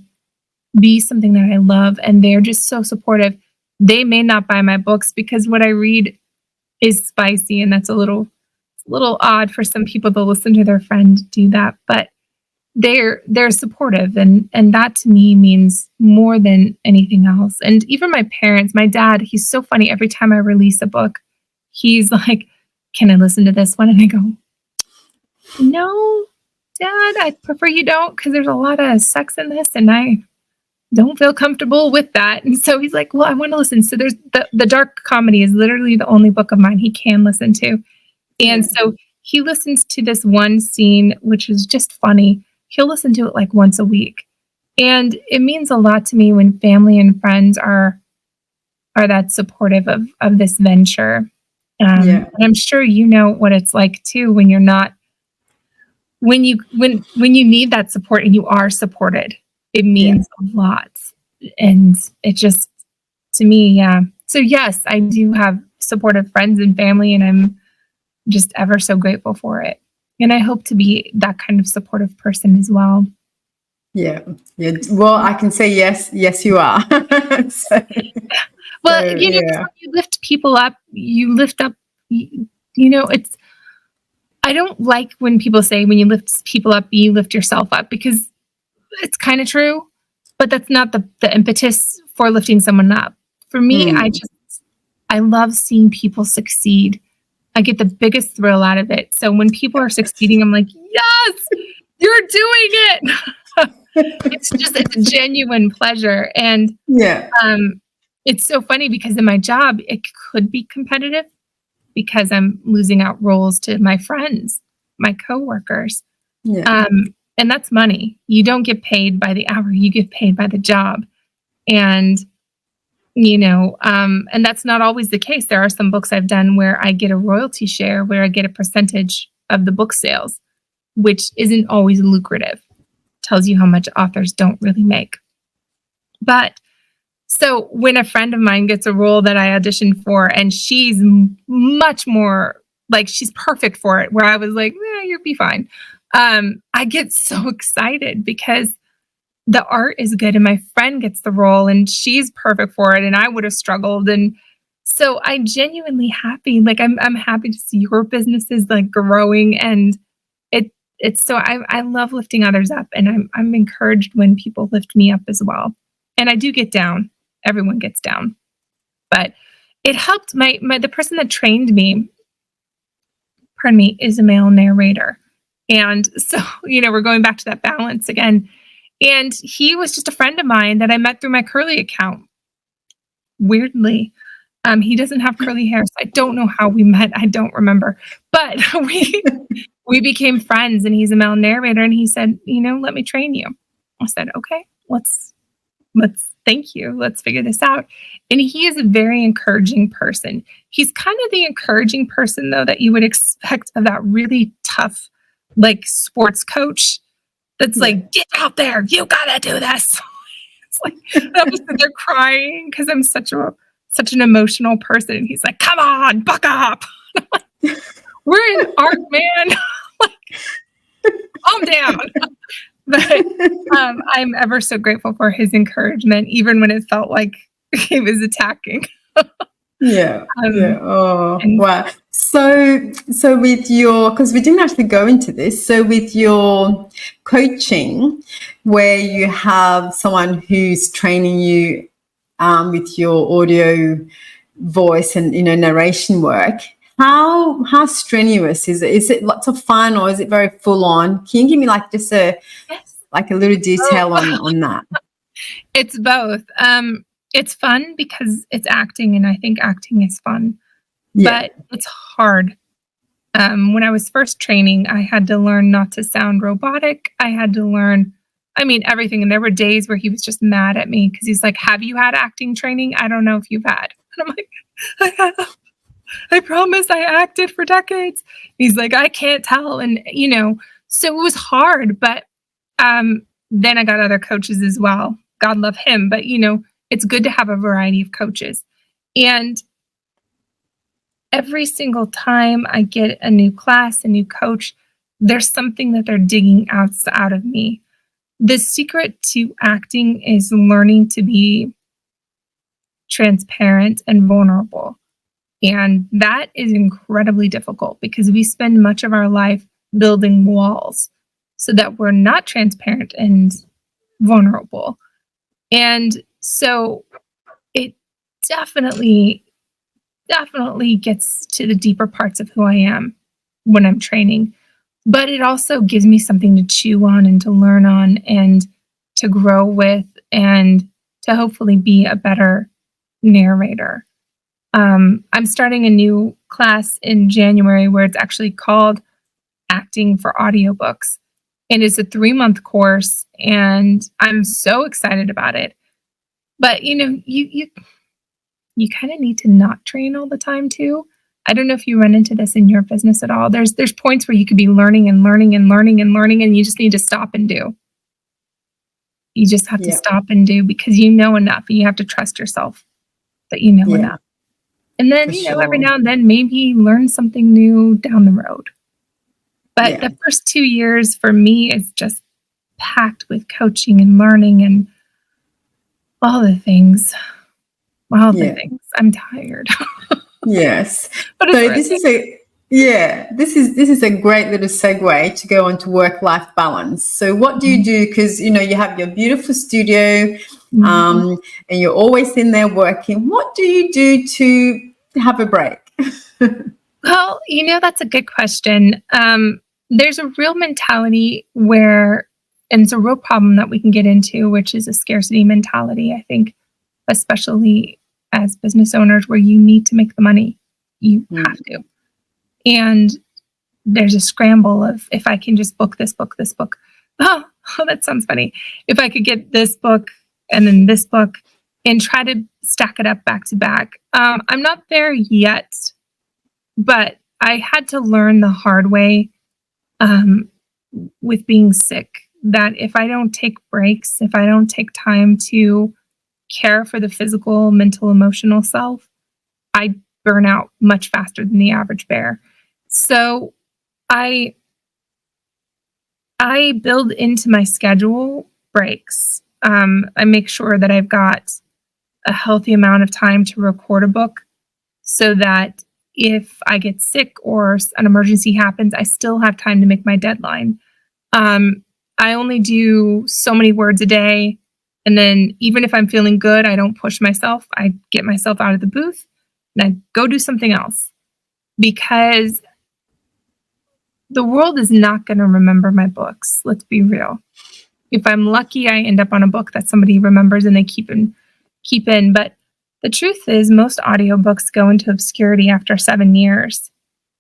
S2: be something that I love. And they're just so supportive. They may not buy my books because what I read is spicy, and that's a little odd for some people to listen to their friend do that, but they're supportive, and that to me means more than anything else. And even my parents, my dad, he's so funny. Every time I release a book, he's like, "Can I listen to this one?" And I go, "No, Dad, I prefer you don't, because there's a lot of sex in this, and I don't feel comfortable with that." And so he's like, "Well, I want to listen." So there's the dark comedy is literally the only book of mine he can listen to. And so he listens to this one scene, which is just funny. He'll listen to it like once a week. And it means a lot to me when family and friends are that supportive of this venture. And I'm sure you know what it's like too, when you're not, when you need that support and you are supported. It means a lot. And it just, to me, So yes, I do have supportive friends and family, and I'm just ever so grateful for it. And I hope to be that kind of supportive person as well.
S1: Yeah. Well, I can say yes, you are.
S2: Well, you lift people up, you lift up, it's, I don't like when people say when you lift people up, you lift yourself up, because it's kind of true, but that's not the impetus for lifting someone up. For me, I love seeing people succeed. I get the biggest thrill out of it. So when people are succeeding, I'm like, yes, you're doing it. It's a genuine pleasure. And it's so funny, because in my job, it could be competitive, because I'm losing out roles to my friends, my coworkers. And that's money. You don't get paid by the hour, you get paid by the job. And, and that's not always the case. There are some books I've done where I get a royalty share, where I get a percentage of the book sales, which isn't always lucrative. Tells you how much authors don't really make. But so when a friend of mine gets a role that I auditioned for, and she's much more like, she's perfect for it, where I was like, you'll be fine. I get so excited, because the art is good, and my friend gets the role and she's perfect for it, and I would have struggled. And so I'm genuinely happy. Like I'm happy to see your businesses like growing, and it's so I love lifting others up, and I'm encouraged when people lift me up as well. And I do get down. Everyone gets down, but it helped the person that trained me, is a male narrator. And so, we're going back to that balance again. And he was just a friend of mine that I met through my Curly account. Weirdly, he doesn't have curly hair, so I don't know how we met. I don't remember, but we became friends. And he's a male narrator, and he said, "Let me train you." I said, "Okay, let's thank you. Let's figure this out. And he is a very encouraging person. He's kind of the encouraging person, though, that you would expect of that really tough, like, sports coach that's like, get out there. You got to do this. It's like, I'm just they're crying because I'm such an emotional person. And he's like, come on, buck up. We're in art, man. Like, calm down. But I'm ever so grateful for his encouragement, even when it felt like he was attacking.
S1: Oh, wow. So with your, because we didn't actually go into this, so with your coaching, where you have someone who's training you with your audio, voice, and narration work, how strenuous is it? Is it lots of fun, or is it very full on? Can you give me like just a little detail on that?
S2: It's both. It's fun because it's acting, and I think acting is fun. But it's hard. When I was first training, I had to learn not to sound robotic. I had to learn, everything. And there were days where he was just mad at me because he's like, have you had acting training? I don't know if you've had. And I'm like, I have. I promise I acted for decades. He's like, I can't tell. And, so it was hard. But then I got other coaches as well. God love him. But, it's good to have a variety of coaches. And every single time I get a new class, a new coach, there's something that they're digging out of me. The secret to acting is learning to be transparent and vulnerable. And that is incredibly difficult because we spend much of our life building walls so that we're not transparent and vulnerable. And so it definitely gets to the deeper parts of who I am when I'm training. But it also gives me something to chew on and to learn on and to grow with and to hopefully be a better narrator. I'm starting a new class in January where it's actually called Acting for Audiobooks. And it's a 3-month course, and I'm so excited about it. But, you kind of need to not train all the time too. I don't know if you run into this in your business at all. There's points where you could be learning and learning and learning and learning, and you just need to stop and do. You just have to stop and do because you know enough, and you have to trust yourself that you know enough. And then, every now and then maybe learn something new down the road. But the first 2 years for me is just packed with coaching and learning and all the things. Things. I'm tired.
S1: Yes.
S2: But
S1: So this is a great little segue to go on to work-life balance. So what do you do? Because you have your beautiful studio, and you're always in there working. What do you do to have a break?
S2: Well, that's a good question. There's a real mentality and it's a real problem that we can get into, which is a scarcity mentality, I think, especially as business owners, where you need to make the money. You have to. And there's a scramble of, if I can just book this book. Oh, that sounds funny. If I could get this book and then this book and try to stack it up back to back. I'm not there yet, but I had to learn the hard way with being sick, that if I don't take breaks, if I don't take time to care for the physical, mental, emotional self, I burn out much faster than the average bear. So I build into my schedule breaks. I make sure that I've got a healthy amount of time to record a book so that if I get sick or an emergency happens, I still have time to make my deadline. I only do so many words a day. And then even if I'm feeling good, I don't push myself. I get myself out of the booth and I go do something else, because the world is not going to remember my books. Let's be real. If I'm lucky, I end up on a book that somebody remembers and they keep in. But the truth is, most audiobooks go into obscurity after 7 years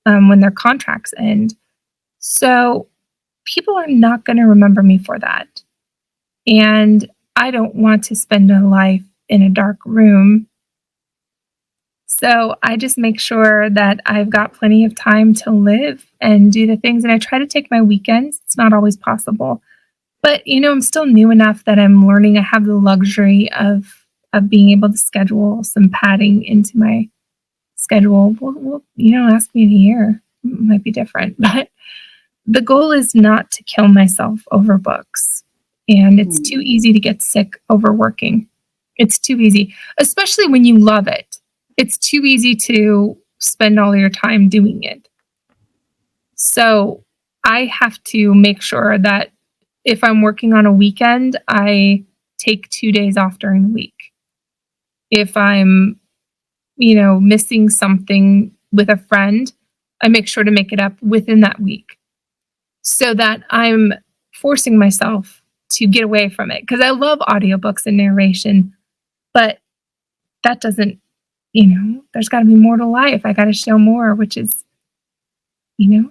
S2: when their contracts end. So people are not going to remember me for that. And I don't want to spend a life in a dark room. So I just make sure that I've got plenty of time to live and do the things. And I try to take my weekends. It's not always possible. But, I'm still new enough that I'm learning. I have the luxury of being able to schedule some padding into my schedule. Well, ask me in a year. It might be different. But the goal is not to kill myself over books. And it's too easy to get sick overworking. It's too easy, especially when you love it. It's too easy to spend all your time doing it. So I have to make sure that if I'm working on a weekend, I take 2 days off during the week. If I'm, missing something with a friend, I make sure to make it up within that week so that I'm forcing myself to get away from it. Because I love audiobooks and narration, but that doesn't, there's got to be more to life. I got to show more, which is,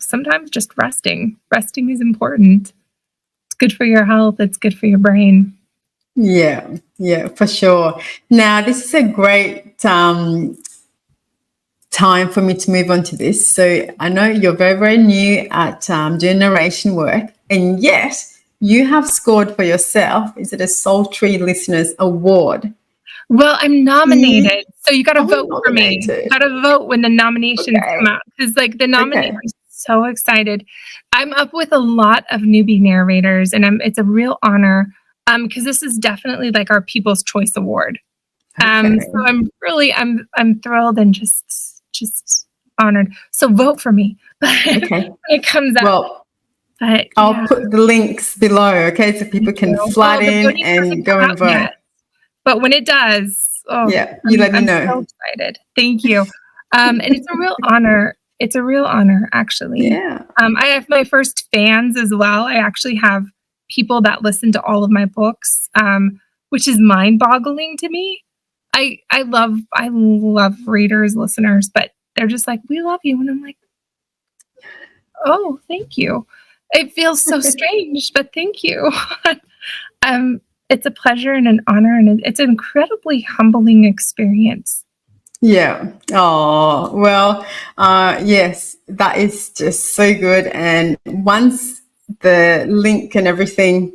S2: sometimes just resting. Resting is important. It's good for your health. It's good for your brain.
S1: Yeah, for sure. Now, this is a great time for me to move on to this. So I know you're very, very new at doing narration work, and yet you have scored for yourself, is it a Sultry Listeners Award?
S2: Well, I'm nominated, so you got to vote for me.
S1: Nominated.
S2: You got to vote when the nominations come out, because the nominees are so excited. I'm up with a lot of newbie narrators, and it's a real honor because this is definitely our People's Choice Award. So I'm really I'm thrilled and just honored. So vote for me when it comes out.
S1: Well,
S2: but
S1: I'll put the links below, okay, so people can flood in and go and vote.
S2: Yet. But when it does,
S1: you let me know.
S2: I'm so excited. Thank you. And it's a real honor. It's a real honor, actually.
S1: Yeah.
S2: I have my first fans as well. I actually have people that listen to all of my books, which is mind-boggling to me. I love readers, listeners, but they're just like, we love you. And I'm like, oh, thank you. It feels so strange, but thank you. It's a pleasure and an honor, and it's an incredibly humbling experience.
S1: Yeah. Oh, well, yes, that is just so good. And once the link and everything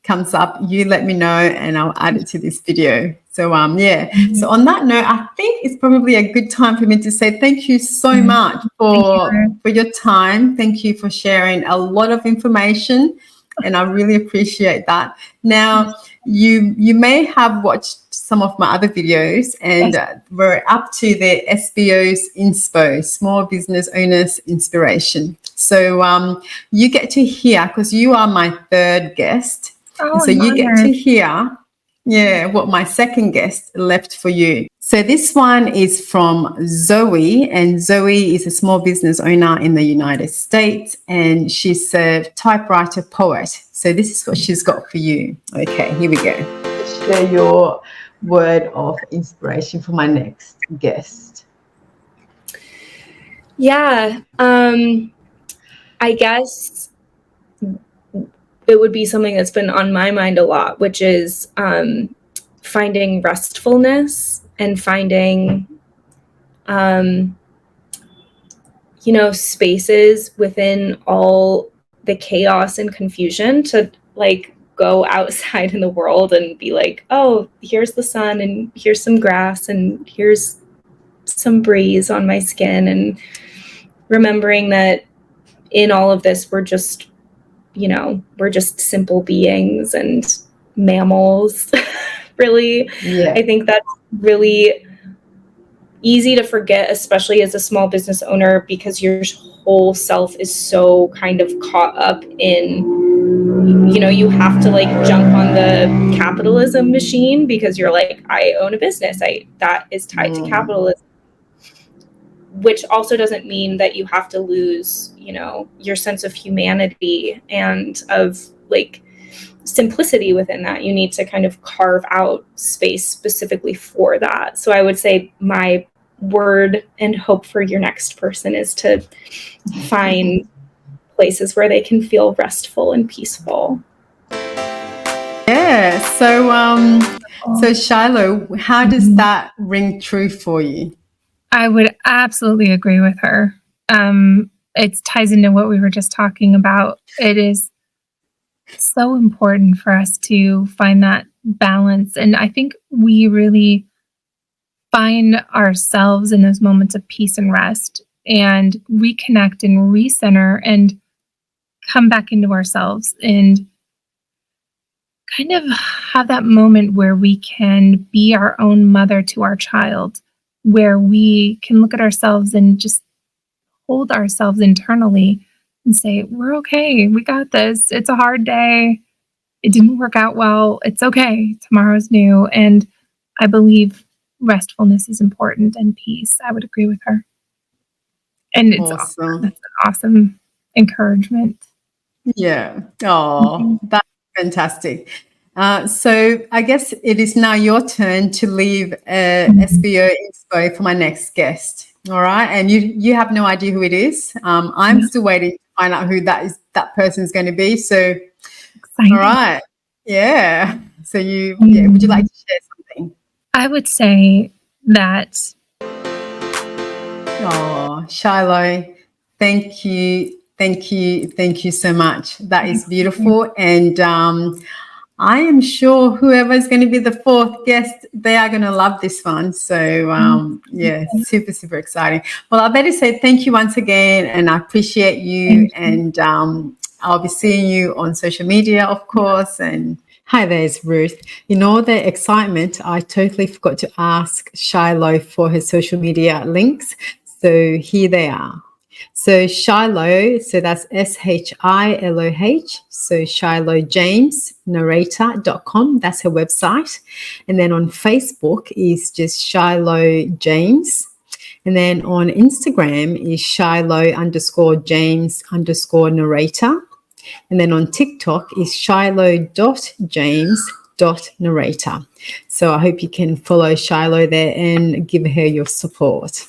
S1: comes up, you let me know and I'll add it to this video. So, So on that note, I think it's probably a good time for me to say thank you so much for your time. Thank you for sharing a lot of information, and I really appreciate that. Now, you may have watched some of my other videos, and we're up to the SBO's Inspo, Small Business Owners Inspiration. So you get to hear, because you are my third guest, and so you get to hear what my second guest left for you. So this one is from Zoe, and Zoe is a small business owner in the United States, and she's a typewriter poet. So this is what she's got for you. Okay, here we go. Share your word of inspiration for my next guest.
S4: Yeah, I guess it would be something that's been on my mind a lot, which is finding restfulness and finding, spaces within all the chaos and confusion to go outside in the world and be like, oh, here's the sun and here's some grass and here's some breeze on my skin, and remembering that in all of this, we're just simple beings and mammals. Really. Yeah. I think that's really easy to forget, especially as a small business owner, because your whole self is so kind of caught up in, you have to jump on the capitalism machine because you're like, I own a business. That is tied to capitalism, which also doesn't mean that you have to lose, your sense of humanity and of simplicity within that. You need to kind of carve out space specifically for that. So I would say my word and hope for your next person is to find places where they can feel restful and peaceful.
S1: Yeah. So Shiloh, how does that ring true for you?
S2: I would absolutely agree with her. It ties into what we were just talking about. It is so important for us to find that balance. And I think we really find ourselves in those moments of peace and rest and reconnect and recenter and come back into ourselves and kind of have that moment where we can be our own mother to our child, where we can look at ourselves and just hold ourselves internally and say, we're okay. We got this. It's a hard day. It didn't work out well. It's okay. Tomorrow's new. And I believe restfulness is important and peace. I would agree with her. And it's
S1: Awesome.
S2: That's an awesome encouragement.
S1: Yeah. Oh, that's fantastic. So I guess it is now your turn to leave SBO inspo for my next guest. All right. And you have no idea who it is. I'm still waiting to find out who that person's going to be. So,
S2: Exciting.
S1: all right. Yeah. So would you like to share something?
S2: I would say that.
S1: Oh, Shiloh, thank you. Thank you so much. That is beautiful. And I am sure whoever's going to be the fourth guest, they are going to love this one. So, super, super exciting. Well, I better say thank you once again, and I appreciate you. And I'll be seeing you on social media, of course. And hi, there's Ruth. In all the excitement, I totally forgot to ask Shiloh for her social media links. So here they are. So Shiloh, so that's SHILOH. So Shiloh James narrator.com. That's her website. And then on Facebook is just Shiloh James. And then on Instagram is Shiloh_James_narrator. And then on TikTok is Shiloh.James.narrator. So I hope you can follow Shiloh there and give her your support.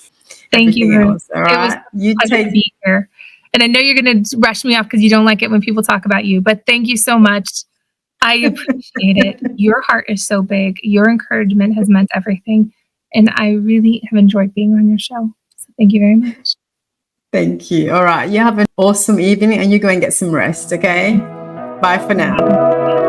S2: Thank you, Ruth.
S1: All right.
S2: It was a pleasure to be here. And I know you're going to rush me off because you don't like it when people talk about you, but thank you so much. I appreciate it. Your heart is so big. Your encouragement has meant everything. And I really have enjoyed being on your show. So thank you very much.
S1: Thank you. All right. You have an awesome evening and you go and get some rest, okay? Bye for now.